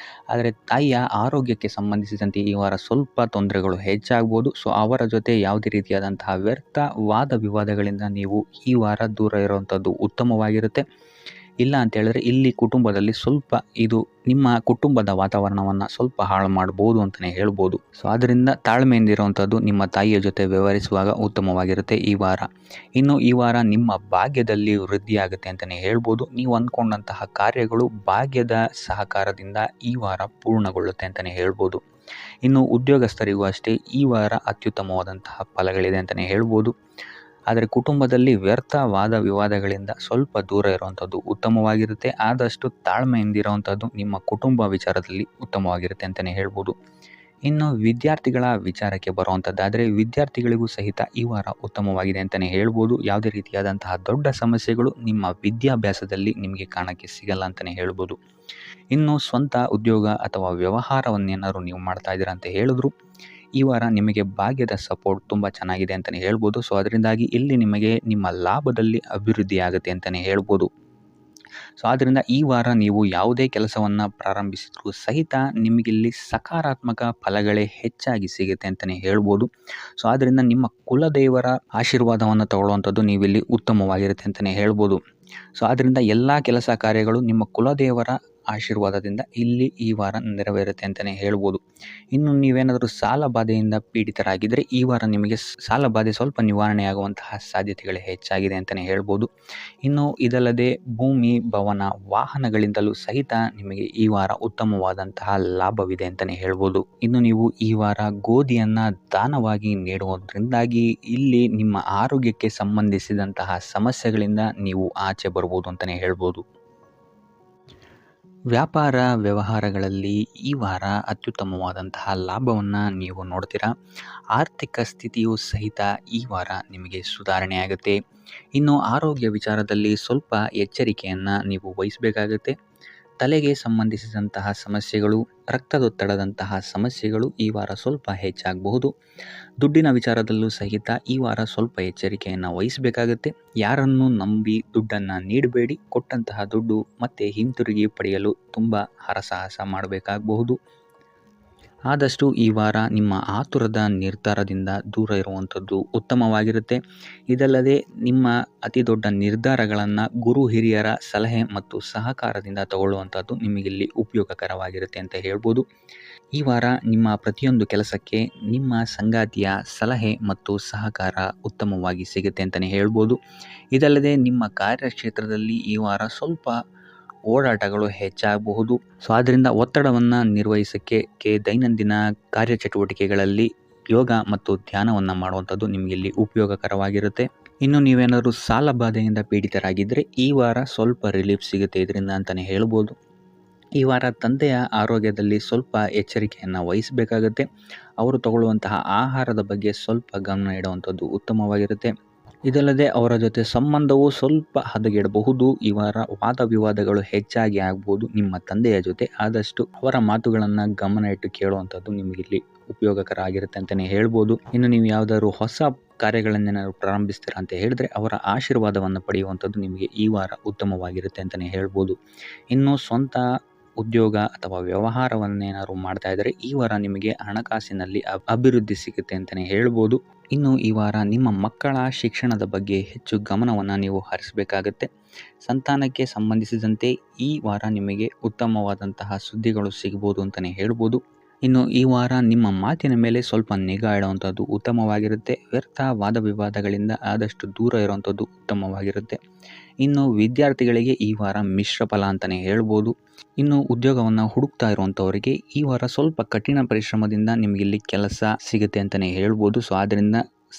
ಆದರೆ ತಾಯಿಯ ಆರೋಗ್ಯಕ್ಕೆ ಸಂಬಂಧಿಸಿದಂತೆ ಈ ವಾರ ಸ್ವಲ್ಪ ತೊಂದರೆಗಳು ಹೆಚ್ಚಾಗ್ಬೋದು. ಸೊ ಅವರ ಜೊತೆ ಯಾವುದೇ ರೀತಿಯಾದಂತಹ ವ್ಯರ್ಥ ವಾದ ವಿವಾದಗಳಿಂದ ನೀವು ಈ ವಾರ ದೂರ ಇರುವಂಥದ್ದು ಉತ್ತಮವಾಗಿರುತ್ತೆ. ಇಲ್ಲ ಅಂತ ಹೇಳಿದ್ರೆ ಇಲ್ಲಿ ಕುಟುಂಬದಲ್ಲಿ ಸ್ವಲ್ಪ ಇದು ನಿಮ್ಮ ಕುಟುಂಬದ ವಾತಾವರಣವನ್ನು ಸ್ವಲ್ಪ ಹಾಳು ಮಾಡ್ಬೋದು ಅಂತಲೇ ಹೇಳ್ಬೋದು. ಸೊ ಅದರಿಂದ ತಾಳ್ಮೆಯಿಂದ ಇರುವಂಥದ್ದು ನಿಮ್ಮ ತಾಯಿಯ ಜೊತೆ ವ್ಯವಹರಿಸುವಾಗ ಉತ್ತಮವಾಗಿರುತ್ತೆ ಈ ವಾರ. ಇನ್ನು ಈ ವಾರ ನಿಮ್ಮ ಭಾಗ್ಯದಲ್ಲಿ ವೃದ್ಧಿಯಾಗುತ್ತೆ ಅಂತಲೇ ಹೇಳ್ಬೋದು. ನೀವು ಅಂದ್ಕೊಂಡಂತಹ ಕಾರ್ಯಗಳು ಭಾಗ್ಯದ ಸಹಕಾರದಿಂದ ಈ ವಾರ ಪೂರ್ಣಗೊಳ್ಳುತ್ತೆ ಅಂತಲೇ ಹೇಳ್ಬೋದು. ಇನ್ನು ಉದ್ಯೋಗಸ್ಥರಿಗೂ ಅಷ್ಟೇ ಈ ವಾರ ಅತ್ಯುತ್ತಮವಾದಂತಹ ಫಲಗಳಿದೆ ಅಂತಲೇ ಹೇಳ್ಬೋದು. ಆದರೆ ಕುಟುಂಬದಲ್ಲಿ ವ್ಯರ್ಥ ವಾದ ವಿವಾದಗಳಿಂದ ಸ್ವಲ್ಪ ದೂರ ಇರುವಂಥದ್ದು ಉತ್ತಮವಾಗಿರುತ್ತೆ. ಆದಷ್ಟು ತಾಳ್ಮೆಯಿಂದಿರುವಂಥದ್ದು ನಿಮ್ಮ ಕುಟುಂಬ ವಿಚಾರದಲ್ಲಿ ಉತ್ತಮವಾಗಿರುತ್ತೆ ಅಂತಲೇ ಹೇಳ್ಬೋದು. ಇನ್ನು ವಿದ್ಯಾರ್ಥಿಗಳ ವಿಚಾರಕ್ಕೆ ಬರುವಂಥದ್ದಾದರೆ ವಿದ್ಯಾರ್ಥಿಗಳಿಗೂ ಸಹಿತ ಈ ವಾರ ಉತ್ತಮವಾಗಿದೆ ಅಂತಲೇ ಹೇಳ್ಬೋದು. ಯಾವುದೇ ರೀತಿಯಾದಂತಹ ದೊಡ್ಡ ಸಮಸ್ಯೆಗಳು ನಿಮ್ಮ ವಿದ್ಯಾಭ್ಯಾಸದಲ್ಲಿ ನಿಮಗೆ ಕಾಣಕ್ಕೆ ಸಿಗಲ್ಲ ಅಂತಲೇ ಹೇಳ್ಬೋದು. ಇನ್ನು ಸ್ವಂತ ಉದ್ಯೋಗ ಅಥವಾ ವ್ಯವಹಾರವನ್ನೇನಾದ್ರು ನೀವು ಮಾಡ್ತಾ ಇದ್ದೀರಾ ಅಂತ ಹೇಳಿದ್ರು ಈ ವಾರ ನಿಮಗೆ ಭಾಗ್ಯದ ಸಪೋರ್ಟ್ ತುಂಬ ಚೆನ್ನಾಗಿದೆ ಅಂತಲೇ ಹೇಳ್ಬೋದು. ಸೊ ಅದರಿಂದಾಗಿ ಇಲ್ಲಿ ನಿಮಗೆ ನಿಮ್ಮ ಲಾಭದಲ್ಲಿ ಅಭಿವೃದ್ಧಿ ಆಗುತ್ತೆ ಅಂತಲೇ ಹೇಳ್ಬೋದು. ಸೊ ಆದ್ದರಿಂದ ಈ ವಾರ ನೀವು ಯಾವುದೇ ಕೆಲಸವನ್ನು ಪ್ರಾರಂಭಿಸಿದ್ರೂ ಸಹಿತ ನಿಮಗಿಲ್ಲಿ ಸಕಾರಾತ್ಮಕ ಫಲಗಳೇ ಹೆಚ್ಚಾಗಿ ಸಿಗುತ್ತೆ ಅಂತಲೇ ಹೇಳ್ಬೋದು. ಸೊ ಆದ್ದರಿಂದ ನಿಮ್ಮ ಕುಲದೇವರ ಆಶೀರ್ವಾದವನ್ನು ತಗೊಳ್ಳುವಂಥದ್ದು ನೀವಿಲ್ಲಿ ಉತ್ತಮವಾಗಿರುತ್ತೆ ಅಂತಲೇ ಹೇಳ್ಬೋದು. ಸೊ ಆದ್ದರಿಂದ ಎಲ್ಲ ಕೆಲಸ ಕಾರ್ಯಗಳು ನಿಮ್ಮ ಕುಲದೇವರ ಆಶೀರ್ವಾದದಿಂದ ಇಲ್ಲಿ ಈ ವಾರ ನೆರವೇರುತ್ತೆ ಅಂತಲೇ ಹೇಳ್ಬೋದು. ಇನ್ನು ನೀವೇನಾದರೂ ಸಾಲ ಬಾಧೆಯಿಂದ ಪೀಡಿತರಾಗಿದ್ದರೆ ಈ ವಾರ ನಿಮಗೆ ಸಾಲ ಬಾಧೆ ಸ್ವಲ್ಪ ನಿವಾರಣೆಯಾಗುವಂತಹ ಸಾಧ್ಯತೆಗಳು ಹೆಚ್ಚಾಗಿದೆ ಅಂತಲೇ ಹೇಳ್ಬೋದು. ಇನ್ನು ಇದಲ್ಲದೆ ಭೂಮಿ, ಭವನ, ವಾಹನಗಳಿಂದಲೂ ಸಹಿತ ನಿಮಗೆ ಈ ವಾರ ಉತ್ತಮವಾದಂತಹ ಲಾಭವಿದೆ ಅಂತಲೇ ಹೇಳ್ಬೋದು. ಇನ್ನು ನೀವು ಈ ವಾರ ಗೋಧಿಯನ್ನು ದಾನವಾಗಿ ನೀಡುವುದರಿಂದಾಗಿ ಇಲ್ಲಿ ನಿಮ್ಮ ಆರೋಗ್ಯಕ್ಕೆ ಸಂಬಂಧಿಸಿದಂತಹ ಸಮಸ್ಯೆಗಳಿಂದ ನೀವು ಆಚೆ ಬರ್ಬೋದು ಅಂತಲೇ ಹೇಳ್ಬೋದು. ವ್ಯಾಪಾರ ವ್ಯವಹಾರಗಳಲ್ಲಿ ಈ ವಾರ ಅತ್ಯುತ್ತಮವಾದಂತಹ ಲಾಭವನ್ನು ನೀವು ನೋಡ್ತೀರಾ. ಆರ್ಥಿಕ ಸ್ಥಿತಿಯೂ ಸಹಿತ ಈ ವಾರ ನಿಮಗೆ ಸುಧಾರಣೆಯಾಗುತ್ತೆ. ಇನ್ನು ಆರೋಗ್ಯ ವಿಚಾರದಲ್ಲಿ ಸ್ವಲ್ಪ ಎಚ್ಚರಿಕೆಯನ್ನು ನೀವು ವಹಿಸಬೇಕಾಗುತ್ತೆ. ತಲೆಗೆ ಸಂಬಂಧಿಸಿದಂತಹ ಸಮಸ್ಯೆಗಳು, ರಕ್ತದೊತ್ತಡದಂತಹ ಸಮಸ್ಯೆಗಳು ಈ ವಾರ ಸ್ವಲ್ಪ ಹೆಚ್ಚಾಗಬಹುದು. ದುಡ್ಡಿನ ವಿಚಾರದಲ್ಲೂ ಸಹಿತ ಈ ವಾರ ಸ್ವಲ್ಪ ಎಚ್ಚರಿಕೆಯನ್ನು ವಹಿಸಬೇಕಾಗುತ್ತೆ. ಯಾರನ್ನು ನಂಬಿ ದುಡ್ಡನ್ನು ನೀಡಬೇಡಿ. ಕೊಟ್ಟಂತಹ ದುಡ್ಡು ಮತ್ತೆ ಹಿಂತಿರುಗಿ ಪಡೆಯಲು ತುಂಬ ಹರಸಾಹಸ ಮಾಡಬೇಕಾಗಬಹುದು. ಆದಷ್ಟು ಈ ವಾರ ನಿಮ್ಮ ಆತುರದ ನಿರ್ಧಾರದಿಂದ ದೂರ ಇರುವಂಥದ್ದು ಉತ್ತಮವಾಗಿರುತ್ತೆ. ಇದಲ್ಲದೆ ನಿಮ್ಮ ಅತಿ ದೊಡ್ಡ ನಿರ್ಧಾರಗಳನ್ನು ಗುರು ಹಿರಿಯರ ಸಲಹೆ ಮತ್ತು ಸಹಕಾರದಿಂದ ತಗೊಳ್ಳುವಂಥದ್ದು ನಿಮಗಿಲ್ಲಿ ಉಪಯೋಗಕರವಾಗಿರುತ್ತೆ ಅಂತ ಹೇಳ್ಬೋದು. ಈ ವಾರ ನಿಮ್ಮ ಪ್ರತಿಯೊಂದು ಕೆಲಸಕ್ಕೆ ನಿಮ್ಮ ಸಂಗಾತಿಯ ಸಲಹೆ ಮತ್ತು ಸಹಕಾರ ಉತ್ತಮವಾಗಿ ಸಿಗುತ್ತೆ ಅಂತಲೇ ಹೇಳ್ಬೋದು. ಇದಲ್ಲದೆ ನಿಮ್ಮ ಕಾರ್ಯಕ್ಷೇತ್ರದಲ್ಲಿ ಈ ವಾರ ಸ್ವಲ್ಪ ಓಡಾಟಗಳು ಹೆಚ್ಚಾಗಬಹುದು. ಸೊ ಆದ್ದರಿಂದ ಒತ್ತಡವನ್ನು ನಿರ್ವಹಿಸೋಕ್ಕೆ ದೈನಂದಿನ ಕಾರ್ಯಚಟುವಟಿಕೆಗಳಲ್ಲಿ ಯೋಗ ಮತ್ತು ಧ್ಯಾನವನ್ನು ಮಾಡುವಂಥದ್ದು ನಿಮಗಿಲ್ಲಿ ಉಪಯೋಗಕರವಾಗಿರುತ್ತೆ. ಇನ್ನು ನೀವೇನಾದರೂ ಸಾಲ ಬಾಧೆಯಿಂದ ಪೀಡಿತರಾಗಿದ್ದರೆ ಈ ವಾರ ಸ್ವಲ್ಪ ರಿಲೀಫ್ ಸಿಗುತ್ತೆ ಇದರಿಂದ ಅಂತಲೇ ಹೇಳ್ಬೋದು. ಈ ವಾರ ತಂದೆಯ ಆರೋಗ್ಯದಲ್ಲಿ ಸ್ವಲ್ಪ ಎಚ್ಚರಿಕೆಯನ್ನು ವಹಿಸಬೇಕಾಗುತ್ತೆ. ಅವರು ತಗೊಳ್ಳುವಂತಹ ಆಹಾರದ ಬಗ್ಗೆ ಸ್ವಲ್ಪ ಗಮನ ಇಡುವಂಥದ್ದು ಉತ್ತಮವಾಗಿರುತ್ತೆ. ಇದಲ್ಲದೆ ಅವರ ಜೊತೆ ಸಂಬಂಧವು ಸ್ವಲ್ಪ ಹದಗೆಡಬಹುದು. ಈ ವಾರ ವಾದ ವಿವಾದಗಳು ಹೆಚ್ಚಾಗಿ ಆಗ್ಬೋದು ನಿಮ್ಮ ತಂದೆಯ ಜೊತೆ. ಆದಷ್ಟು ಅವರ ಮಾತುಗಳನ್ನು ಗಮನ ಇಟ್ಟು ಕೇಳುವಂಥದ್ದು ನಿಮಗಿಲ್ಲಿ ಉಪಯೋಗಕರ ಆಗಿರುತ್ತೆ ಅಂತಲೇ ಹೇಳ್ಬೋದು. ಇನ್ನು ನೀವು ಯಾವುದಾದ್ರು ಹೊಸ ಕಾರ್ಯಗಳನ್ನೇನಾದ್ರು ಪ್ರಾರಂಭಿಸ್ತೀರಾ ಅಂತ ಹೇಳಿದ್ರೆ ಅವರ ಆಶೀರ್ವಾದವನ್ನು ಪಡೆಯುವಂಥದ್ದು ನಿಮಗೆ ಈ ವಾರ ಉತ್ತಮವಾಗಿರುತ್ತೆ ಅಂತಲೇ ಹೇಳ್ಬೋದು. ಇನ್ನು ಸ್ವಂತ ಉದ್ಯೋಗ ಅಥವಾ ವ್ಯವಹಾರವನ್ನೇನಾದ್ರು ಮಾಡ್ತಾ ಇದ್ದರೆ ಈ ವಾರ ನಿಮಗೆ ಹಣಕಾಸಿನಲ್ಲಿ ಅಭಿವೃದ್ಧಿ ಸಿಗುತ್ತೆ ಅಂತಲೇ ಹೇಳ್ಬೋದು. ಇನ್ನು ಈ ವಾರ ನಿಮ್ಮ ಮಕ್ಕಳ ಶಿಕ್ಷಣದ ಬಗ್ಗೆ ಹೆಚ್ಚು ಗಮನವನ್ನು ನೀವು ಹರಿಸಬೇಕಾಗತ್ತೆ. ಸಂತಾನಕ್ಕೆ ಸಂಬಂಧಿಸಿದಂತೆ ಈ ವಾರ ನಿಮಗೆ ಉತ್ತಮವಾದಂತಹ ಸುದ್ದಿಗಳು ಸಿಗ್ಬೋದು ಅಂತಲೇ ಹೇಳ್ಬೋದು. ಇನ್ನು ಈ ವಾರ ನಿಮ್ಮ ಮಾತಿನ ಮೇಲೆ ಸ್ವಲ್ಪ ನಿಗಾ ಇಡುವಂಥದ್ದು ಉತ್ತಮವಾಗಿರುತ್ತೆ. ವ್ಯರ್ಥ ವಾದ ವಿವಾದಗಳಿಂದ ಆದಷ್ಟು ದೂರ ಇರುವಂಥದ್ದು ಉತ್ತಮವಾಗಿರುತ್ತೆ. ಇನ್ನು ವಿದ್ಯಾರ್ಥಿಗಳಿಗೆ ಈ ವಾರ ಮಿಶ್ರ ಫಲ ಅಂತಲೇ ಹೇಳ್ಬೋದು. ಇನ್ನು ಉದ್ಯೋಗವನ್ನು ಹುಡುಕ್ತಾ ಇರುವಂಥವರಿಗೆ ಈ ವಾರ ಸ್ವಲ್ಪ ಕಠಿಣ ಪರಿಶ್ರಮದಿಂದ ನಿಮಗಿಲ್ಲಿ ಕೆಲಸ ಸಿಗುತ್ತೆ ಅಂತಲೇ ಹೇಳ್ಬೋದು. ಸೊ ಆದ್ದರಿಂದ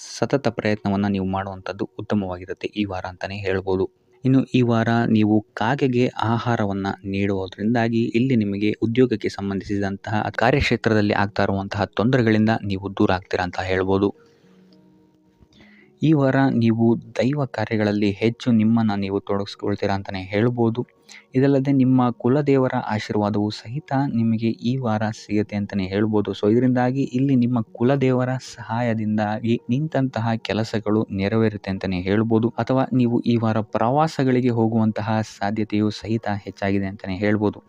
ಸತತ ಪ್ರಯತ್ನವನ್ನು ನೀವು ಮಾಡುವಂಥದ್ದು ಉತ್ತಮವಾಗಿರುತ್ತೆ ಈ ವಾರ ಅಂತಲೇ ಹೇಳ್ಬೋದು. ಇನ್ನು ಈ ವಾರ ನೀವು ಕಾಗೆಗೆ ಆಹಾರವನ್ನು ನೀಡುವುದರಿಂದಾಗಿ ಇಲ್ಲಿ ನಿಮಗೆ ಉದ್ಯೋಗಕ್ಕೆ ಸಂಬಂಧಿಸಿದಂತಹ ಕಾರ್ಯಕ್ಷೇತ್ರದಲ್ಲಿ ಆಗ್ತಾ ಇರುವಂತಹ ತೊಂದರೆಗಳಿಂದ ನೀವು ದೂರ ಆಗ್ತೀರಾ ಅಂತ ಹೇಳ್ಬೋದು. ಈ ವಾರ ನೀವು ದೈವ ಕಾರ್ಯಗಳಲ್ಲಿ ಹೆಚ್ಚು ನಿಮ್ಮನ್ನು ನೀವು ತೊಡಗಿಸ್ಕೊಳ್ತೀರಾ ಅಂತಲೇ ಹೇಳ್ಬೋದು. ಇದಲ್ಲದೆ ನಿಮ್ಮ ಕುಲದೇವರ ಆಶೀರ್ವಾದವು ಸಹಿತ ನಿಮಗೆ ಈ ವಾರ ಸಿಗುತ್ತೆ ಅಂತಲೇ ಹೇಳ್ಬೋದು. ಸೊ ಇದರಿಂದಾಗಿ ಇಲ್ಲಿ ನಿಮ್ಮ ಕುಲದೇವರ ಸಹಾಯದಿಂದಾಗಿ ನಿಂತಹ ಕೆಲಸಗಳು ನೆರವೇರುತ್ತೆ ಅಂತಲೇ ಹೇಳ್ಬೋದು. ಅಥವಾ ನೀವು ಈ ವಾರ ಪ್ರವಾಸಗಳಿಗೆ ಹೋಗುವಂತಹ ಸಾಧ್ಯತೆಯು ಸಹಿತ ಹೆಚ್ಚಾಗಿದೆ ಅಂತಲೇ ಹೇಳ್ಬೋದು.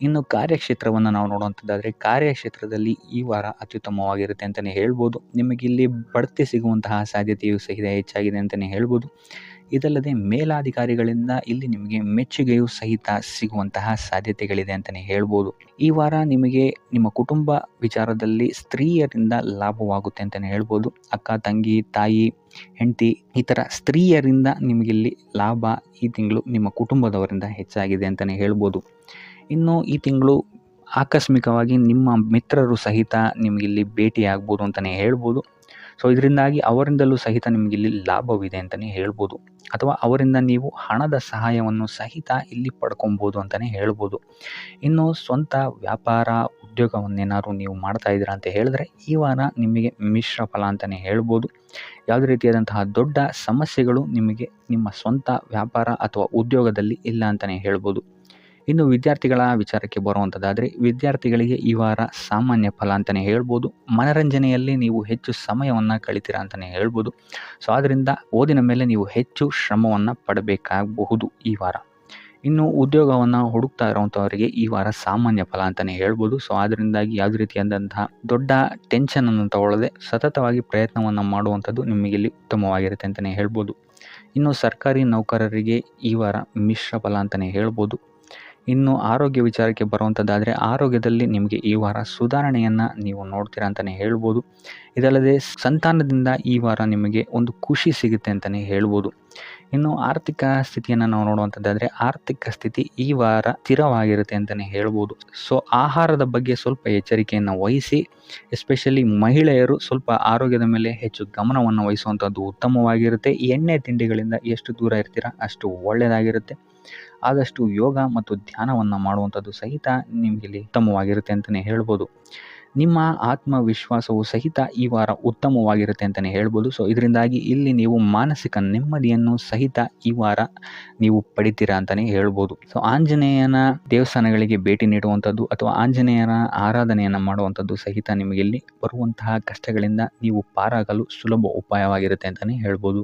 ಇನ್ನು ಕಾರ್ಯಕ್ಷೇತ್ರವನ್ನು ನಾವು ನೋಡುವಂಥದ್ದಾದರೆ ಕಾರ್ಯಕ್ಷೇತ್ರದಲ್ಲಿ ಈ ವಾರ ಅತ್ಯುತ್ತಮವಾಗಿರುತ್ತೆ ಅಂತಲೇ ಹೇಳ್ಬೋದು. ನಿಮಗಿಲ್ಲಿ ಬಡ್ತಿ ಸಿಗುವಂತಹ ಸಾಧ್ಯತೆಯು ಸಹಿತ ಹೆಚ್ಚಾಗಿದೆ ಅಂತಲೇ ಹೇಳ್ಬೋದು. ಇದಲ್ಲದೆ ಮೇಲಾಧಿಕಾರಿಗಳಿಂದ ಇಲ್ಲಿ ನಿಮಗೆ ಮೆಚ್ಚುಗೆಯೂ ಸಹಿತ ಸಿಗುವಂತಹ ಸಾಧ್ಯತೆಗಳಿದೆ ಅಂತಲೇ ಹೇಳ್ಬೋದು. ಈ ವಾರ ನಿಮಗೆ ನಿಮ್ಮ ಕುಟುಂಬ ವಿಚಾರದಲ್ಲಿ ಸ್ತ್ರೀಯರಿಂದ ಲಾಭವಾಗುತ್ತೆ ಅಂತಲೇ ಹೇಳ್ಬೋದು. ಅಕ್ಕ, ತಂಗಿ, ತಾಯಿ, ಹೆಂಡತಿ ಈ ಥರ ಸ್ತ್ರೀಯರಿಂದ ನಿಮಗಿಲ್ಲಿ ಲಾಭ ಈ ತಿಂಗಳು ನಿಮ್ಮ ಕುಟುಂಬದವರಿಂದ ಹೆಚ್ಚಾಗಿದೆ ಅಂತಲೇ ಹೇಳ್ಬೋದು. ಇನ್ನು ಈ ತಿಂಗಳು ಆಕಸ್ಮಿಕವಾಗಿ ನಿಮ್ಮ ಮಿತ್ರರು ಸಹಿತ ನಿಮಗಿಲ್ಲಿ ಭೇಟಿಯಾಗ್ಬೋದು ಅಂತಲೇ ಹೇಳ್ಬೋದು. ಸೊ ಇದರಿಂದಾಗಿ ಅವರಿಂದಲೂ ಸಹಿತ ನಿಮಗಿಲ್ಲಿ ಲಾಭವಿದೆ ಅಂತಲೇ ಹೇಳ್ಬೋದು, ಅಥವಾ ಅವರಿಂದ ನೀವು ಹಣದ ಸಹಾಯವನ್ನು ಸಹಿತ ಇಲ್ಲಿ ಪಡ್ಕೊಬೋದು ಅಂತಲೇ ಹೇಳ್ಬೋದು. ಇನ್ನು ಸ್ವಂತ ವ್ಯಾಪಾರ ಉದ್ಯೋಗವನ್ನೇನಾದ್ರು ನೀವು ಮಾಡ್ತಾ ಇದ್ದೀರಾ ಅಂತ ಹೇಳಿದ್ರೆ ಈ ವಾರ ನಿಮಗೆ ಮಿಶ್ರ ಫಲ ಅಂತಲೇ ಹೇಳ್ಬೋದು. ಯಾವುದೇ ರೀತಿಯಾದಂತಹ ದೊಡ್ಡ ಸಮಸ್ಯೆಗಳು ನಿಮಗೆ ನಿಮ್ಮ ಸ್ವಂತ ವ್ಯಾಪಾರ ಅಥವಾ ಉದ್ಯೋಗದಲ್ಲಿ ಇಲ್ಲ ಅಂತಲೇ ಹೇಳ್ಬೋದು. ಇನ್ನು ವಿದ್ಯಾರ್ಥಿಗಳ ವಿಚಾರಕ್ಕೆ ಬರುವಂಥದ್ದಾದರೆ ವಿದ್ಯಾರ್ಥಿಗಳಿಗೆ ಈ ವಾರ ಸಾಮಾನ್ಯ ಫಲ ಅಂತಲೇ ಹೇಳ್ಬೋದು. ಮನರಂಜನೆಯಲ್ಲಿ ನೀವು ಹೆಚ್ಚು ಸಮಯವನ್ನು ಕಳಿತೀರಾ ಅಂತಲೇ ಹೇಳ್ಬೋದು. ಸೊ ಆದ್ದರಿಂದ ಓದಿನ ಮೇಲೆ ನೀವು ಹೆಚ್ಚು ಶ್ರಮವನ್ನು ಪಡಬೇಕಾಗಬಹುದು ಈ ವಾರ. ಇನ್ನು ಉದ್ಯೋಗವನ್ನು ಹುಡುಕ್ತಾ ಇರೋವಂಥವರಿಗೆ ಈ ವಾರ ಸಾಮಾನ್ಯ ಫಲ ಅಂತಲೇ ಹೇಳ್ಬೋದು. ಸೊ ಅದರಿಂದಾಗಿ ಯಾವುದೇ ರೀತಿಯಾದಂತಹ ದೊಡ್ಡ ಟೆನ್ಷನನ್ನು ತಗೊಳ್ಳದೆ ಸತತವಾಗಿ ಪ್ರಯತ್ನವನ್ನು ಮಾಡುವಂಥದ್ದು ನಿಮಗಿಲ್ಲಿ ಉತ್ತಮವಾಗಿರುತ್ತೆ ಅಂತಲೇ ಹೇಳ್ಬೋದು. ಇನ್ನು ಸರ್ಕಾರಿ ನೌಕರರಿಗೆ ಈ ವಾರ ಮಿಶ್ರ ಫಲ ಅಂತಲೇ ಹೇಳ್ಬೋದು. ಇನ್ನು ಆರೋಗ್ಯ ವಿಚಾರಕ್ಕೆ ಬರುವಂಥದ್ದಾದರೆ ಆರೋಗ್ಯದಲ್ಲಿ ನಿಮಗೆ ಈ ವಾರ ಸುಧಾರಣೆಯನ್ನು ನೀವು ನೋಡ್ತೀರಾ ಅಂತಲೇ ಹೇಳ್ಬೋದು. ಇದಲ್ಲದೆ ಸಂತಾನದಿಂದ ಈ ವಾರ ನಿಮಗೆ ಒಂದು ಖುಷಿ ಸಿಗುತ್ತೆ ಅಂತಲೇ ಹೇಳ್ಬೋದು. ಇನ್ನು ಆರ್ಥಿಕ ಸ್ಥಿತಿಯನ್ನು ನಾವು ನೋಡುವಂಥದ್ದಾದರೆ ಆರ್ಥಿಕ ಸ್ಥಿತಿ ಈ ವಾರ ಸ್ಥಿರವಾಗಿರುತ್ತೆ ಅಂತಲೇ ಹೇಳ್ಬೋದು. ಸೊ ಆಹಾರದ ಬಗ್ಗೆ ಸ್ವಲ್ಪ ಎಚ್ಚರಿಕೆಯನ್ನು ವಹಿಸಿ, ಎಸ್ಪೆಷಲಿ ಮಹಿಳೆಯರು ಸ್ವಲ್ಪ ಆರೋಗ್ಯದ ಮೇಲೆ ಹೆಚ್ಚು ಗಮನವನ್ನು ವಹಿಸುವಂಥದ್ದು ಉತ್ತಮವಾಗಿರುತ್ತೆ. ಎಣ್ಣೆ ತಿಂಡಿಗಳಿಂದ ಎಷ್ಟು ದೂರ ಇರ್ತೀರಾ ಅಷ್ಟು ಒಳ್ಳೆಯದಾಗಿರುತ್ತೆ. ಆದಷ್ಟು ಯೋಗ ಮತ್ತು ಧ್ಯಾನವನ್ನು ಮಾಡುವಂಥದ್ದು ಸಹಿತ ನಿಮಗಿಲ್ಲಿ ಉತ್ತಮವಾಗಿರುತ್ತೆ ಅಂತಲೇ ಹೇಳ್ಬೋದು. ನಿಮ್ಮ ಆತ್ಮವಿಶ್ವಾಸವು ಸಹಿತ ಈ ವಾರ ಉತ್ತಮವಾಗಿರುತ್ತೆ ಅಂತಲೇ ಹೇಳ್ಬೋದು. ಸೊ ಇದರಿಂದಾಗಿ ಇಲ್ಲಿ ನೀವು ಮಾನಸಿಕ ನೆಮ್ಮದಿಯನ್ನು ಸಹಿತ ಈ ವಾರ ನೀವು ಪಡಿತೀರಾ ಅಂತಲೇ ಹೇಳ್ಬೋದು. ಸೊ ಆಂಜನೇಯನ ದೇವಸ್ಥಾನಗಳಿಗೆ ಭೇಟಿ ನೀಡುವಂಥದ್ದು ಅಥವಾ ಆಂಜನೇಯನ ಆರಾಧನೆಯನ್ನು ಮಾಡುವಂಥದ್ದು ಸಹಿತ ನಿಮಗಿಲ್ಲಿ ಬರುವಂತಹ ಕಷ್ಟಗಳಿಂದ ನೀವು ಪಾರಾಗಲು ಸುಲಭ ಉಪಾಯವಾಗಿರುತ್ತೆ ಅಂತಲೇ ಹೇಳ್ಬೋದು.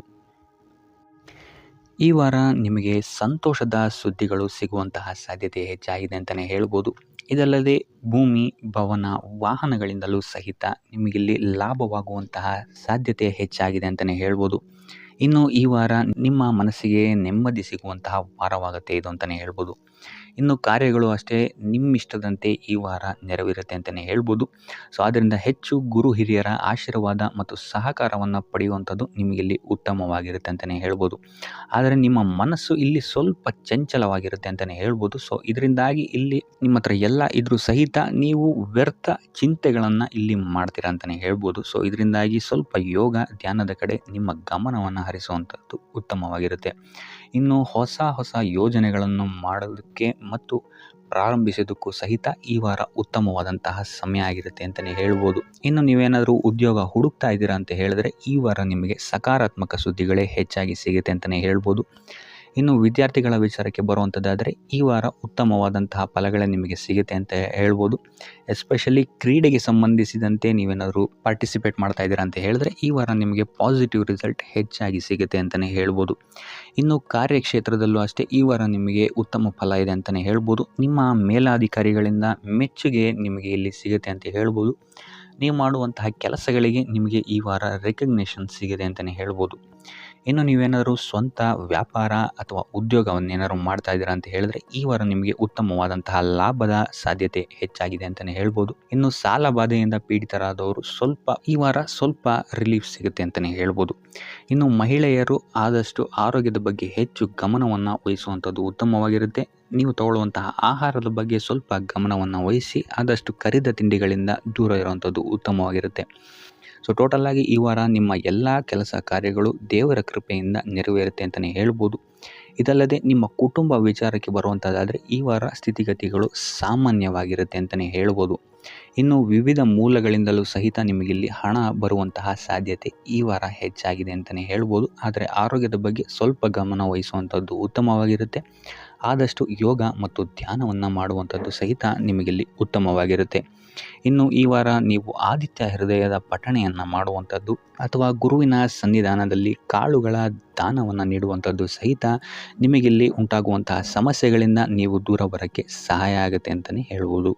ಈ ವಾರ ನಿಮಗೆ ಸಂತೋಷದ ಸುದ್ದಿಗಳು ಸಿಗುವಂತಹ ಸಾಧ್ಯತೆ ಹೆಚ್ಚಾಗಿದೆ ಅಂತಲೇ ಹೇಳ್ಬೋದು. ಇದಲ್ಲದೆ ಭೂಮಿ, ಭವನ, ವಾಹನಗಳಿಂದಲೂ ಸಹಿತ ನಿಮಗಿಲ್ಲಿ ಲಾಭವಾಗುವಂತಹ ಸಾಧ್ಯತೆ ಹೆಚ್ಚಾಗಿದೆ ಅಂತಲೇ ಹೇಳ್ಬೋದು. ಇನ್ನು ಈ ವಾರ ನಿಮ್ಮ ಮನಸ್ಸಿಗೆ ನೆಮ್ಮದಿ ಸಿಗುವಂತಹ ವಾರವಾಗುತ್ತೆ ಇದು ಅಂತಲೇ ಹೇಳ್ಬೋದು. ಇನ್ನು ಕಾರ್ಯಗಳು ಅಷ್ಟೇ ನಿಮ್ಮಿಷ್ಟದಂತೆ ಈ ವಾರ ನೆರವೇರುತ್ತೆ ಅಂತಲೇ ಹೇಳ್ಬೋದು. ಸೊ ಆದ್ದರಿಂದ ಹೆಚ್ಚು ಗುರು ಹಿರಿಯರ ಆಶೀರ್ವಾದ ಮತ್ತು ಸಹಕಾರವನ್ನು ಪಡೆಯುವಂಥದ್ದು ನಿಮಗಿಲ್ಲಿ ಉತ್ತಮವಾಗಿರುತ್ತೆ ಅಂತಲೇ ಹೇಳ್ಬೋದು. ಆದರೆ ನಿಮ್ಮ ಮನಸ್ಸು ಇಲ್ಲಿ ಸ್ವಲ್ಪ ಚಂಚಲವಾಗಿರುತ್ತೆ ಅಂತಲೇ ಹೇಳ್ಬೋದು. ಸೊ ಇದರಿಂದಾಗಿ ಇಲ್ಲಿ ನಿಮ್ಮ ಹತ್ರ ಎಲ್ಲ ಇದ್ರೂ ಸಹಿತ ನೀವು ವ್ಯರ್ಥ ಚಿಂತೆಗಳನ್ನು ಇಲ್ಲಿ ಮಾಡ್ತೀರಾ ಅಂತಲೇ ಹೇಳ್ಬೋದು. ಸೊ ಇದರಿಂದಾಗಿ ಸ್ವಲ್ಪ ಯೋಗ ಧ್ಯಾನದ ಕಡೆ ನಿಮ್ಮ ಗಮನವನ್ನು ಹರಿಸುವಂಥದ್ದು ಉತ್ತಮವಾಗಿರುತ್ತೆ. ಇನ್ನು ಹೊಸ ಯೋಜನೆಗಳನ್ನು ಮಾಡೋದಕ್ಕೆ ಮತ್ತು ಪ್ರಾರಂಭಿಸೋದಕ್ಕೂ ಸಹಿತ ಈ ವಾರ ಉತ್ತಮವಾದಂತಹ ಸಮಯ ಆಗಿರುತ್ತೆ ಅಂತಲೇ ಹೇಳ್ಬೋದು. ಇನ್ನು ನೀವೇನಾದರೂ ಉದ್ಯೋಗ ಹುಡುಕ್ತಾ ಇದ್ದೀರಾ ಅಂತ ಹೇಳಿದ್ರೆ ಈ ವಾರ ನಿಮಗೆ ಸಕಾರಾತ್ಮಕ ಸುದ್ದಿಗಳೇ ಹೆಚ್ಚಾಗಿ ಸಿಗುತ್ತೆ ಅಂತಲೇ ಹೇಳ್ಬೋದು. ಇನ್ನು ವಿದ್ಯಾರ್ಥಿಗಳ ವಿಚಾರಕ್ಕೆ ಬರುವಂಥದ್ದಾದರೆ ಈ ವಾರ ಉತ್ತಮವಾದಂತಹ ಫಲಗಳೇ ನಿಮಗೆ ಸಿಗುತ್ತೆ ಅಂತ ಹೇಳ್ಬೋದು. ಎಸ್ಪೆಷಲಿ ಕ್ರೀಡೆಗೆ ಸಂಬಂಧಿಸಿದಂತೆ ನೀವೇನಾದರೂ ಪಾರ್ಟಿಸಿಪೇಟ್ ಮಾಡ್ತಾ ಇದ್ದೀರಾ ಅಂತ ಹೇಳಿದ್ರೆ ಈ ವಾರ ನಿಮಗೆ ಪಾಸಿಟಿವ್ ರಿಸಲ್ಟ್ ಹೆಚ್ಚಾಗಿ ಸಿಗುತ್ತೆ ಅಂತಲೇ ಹೇಳ್ಬೋದು. ಇನ್ನು ಕಾರ್ಯಕ್ಷೇತ್ರದಲ್ಲೂ ಅಷ್ಟೇ ಈ ವಾರ ನಿಮಗೆ ಉತ್ತಮ ಫಲ ಇದೆ ಅಂತಲೇ ಹೇಳ್ಬೋದು. ನಿಮ್ಮ ಮೇಲಾಧಿಕಾರಿಗಳಿಂದ ಮೆಚ್ಚುಗೆ ನಿಮಗೆ ಇಲ್ಲಿ ಸಿಗುತ್ತೆ ಅಂತ ಹೇಳ್ಬೋದು. ನೀವು ಮಾಡುವಂತಹ ಕೆಲಸಗಳಿಗೆ ನಿಮಗೆ ಈ ವಾರ ರೆಕಗ್ನೇಷನ್ ಸಿಗಿದೆ ಅಂತಲೇ ಹೇಳ್ಬೋದು. ಇನ್ನು ನೀವೇನಾದರೂ ಸ್ವಂತ ವ್ಯಾಪಾರ ಅಥವಾ ಉದ್ಯೋಗವನ್ನೇನಾದ್ರು ಮಾಡ್ತಾ ಇದ್ದೀರಾ ಅಂತ ಹೇಳಿದ್ರೆ ಈ ವಾರ ನಿಮಗೆ ಉತ್ತಮವಾದಂತಹ ಲಾಭದ ಸಾಧ್ಯತೆ ಹೆಚ್ಚಾಗಿದೆ ಅಂತಲೇ ಹೇಳ್ಬೋದು. ಇನ್ನು ಸಾಲ ಬಾಧೆಯಿಂದ ಪೀಡಿತರಾದವರು ಈ ವಾರ ಸ್ವಲ್ಪ ರಿಲೀಫ್ ಸಿಗುತ್ತೆ ಅಂತಲೇ ಹೇಳ್ಬೋದು. ಇನ್ನು ಮಹಿಳೆಯರು ಆದಷ್ಟು ಆರೋಗ್ಯದ ಬಗ್ಗೆ ಹೆಚ್ಚು ಗಮನವನ್ನು ವಹಿಸುವಂಥದ್ದು ಉತ್ತಮವಾಗಿರುತ್ತೆ. ನೀವು ತಗೊಳ್ಳುವಂತಹ ಆಹಾರದ ಬಗ್ಗೆ ಸ್ವಲ್ಪ ಗಮನವನ್ನು ವಹಿಸಿ ಆದಷ್ಟು ಕರಿದ ತಿಂಡಿಗಳಿಂದ ದೂರ ಇರುವಂಥದ್ದು ಉತ್ತಮವಾಗಿರುತ್ತೆ. ಸೊ ಟೋಟಲ್ ಆಗಿ ಈ ವಾರ ನಿಮ್ಮ ಎಲ್ಲ ಕೆಲಸ ಕಾರ್ಯಗಳು ದೇವರ ಕೃಪೆಯಿಂದ ನೆರವೇರುತ್ತೆ ಅಂತಲೇ ಹೇಳ್ಬೋದು. ಇದಲ್ಲದೆ ನಿಮ್ಮ ಕುಟುಂಬ ವಿಚಾರಕ್ಕೆ ಬರುವಂಥದ್ದಾದರೆ ಈ ವಾರ ಸ್ಥಿತಿಗತಿಗಳು ಸಾಮಾನ್ಯವಾಗಿರುತ್ತೆ ಅಂತಲೇ ಹೇಳ್ಬೋದು. ಇನ್ನು ವಿವಿಧ ಮೂಲಗಳಿಂದಲೂ ಸಹಿತ ನಿಮಗಿಲ್ಲಿ ಹಣ ಬರುವಂತಹ ಸಾಧ್ಯತೆ ಈ ವಾರ ಹೆಚ್ಚಾಗಿದೆ ಅಂತಲೇ ಹೇಳ್ಬೋದು. ಆದರೆ ಆರೋಗ್ಯದ ಬಗ್ಗೆ ಸ್ವಲ್ಪ ಗಮನ ವಹಿಸುವಂಥದ್ದು ಉತ್ತಮವಾಗಿರುತ್ತೆ. ಆದಷ್ಟು ಯೋಗ ಮತ್ತು ಧ್ಯಾನವನ್ನು ಮಾಡುವಂಥದ್ದು ಸಹಿತ ನಿಮಗಿಲ್ಲಿ ಉತ್ತಮವಾಗಿರುತ್ತೆ. ಇನ್ನು ಈ ವಾರ ನೀವು ಆದಿತ್ಯ ಹೃದಯದ ಪಠಣೆಯನ್ನು ಮಾಡುವಂಥದ್ದು ಅಥವಾ ಗುರುವಿನ ಸನ್ನಿಧಾನದಲ್ಲಿ ಕಾಳುಗಳ ದಾನವನ್ನು ನೀಡುವಂಥದ್ದು ಸಹಿತ ನಿಮಗಿಲ್ಲಿ ಉಂಟಾಗುವಂತಹ ಸಮಸ್ಯೆಗಳಿಂದ ನೀವು ದೂರ ಬರೋಕ್ಕೆ ಸಹಾಯ ಆಗುತ್ತೆ ಅಂತಲೇ ಹೇಳ್ಬೋದು.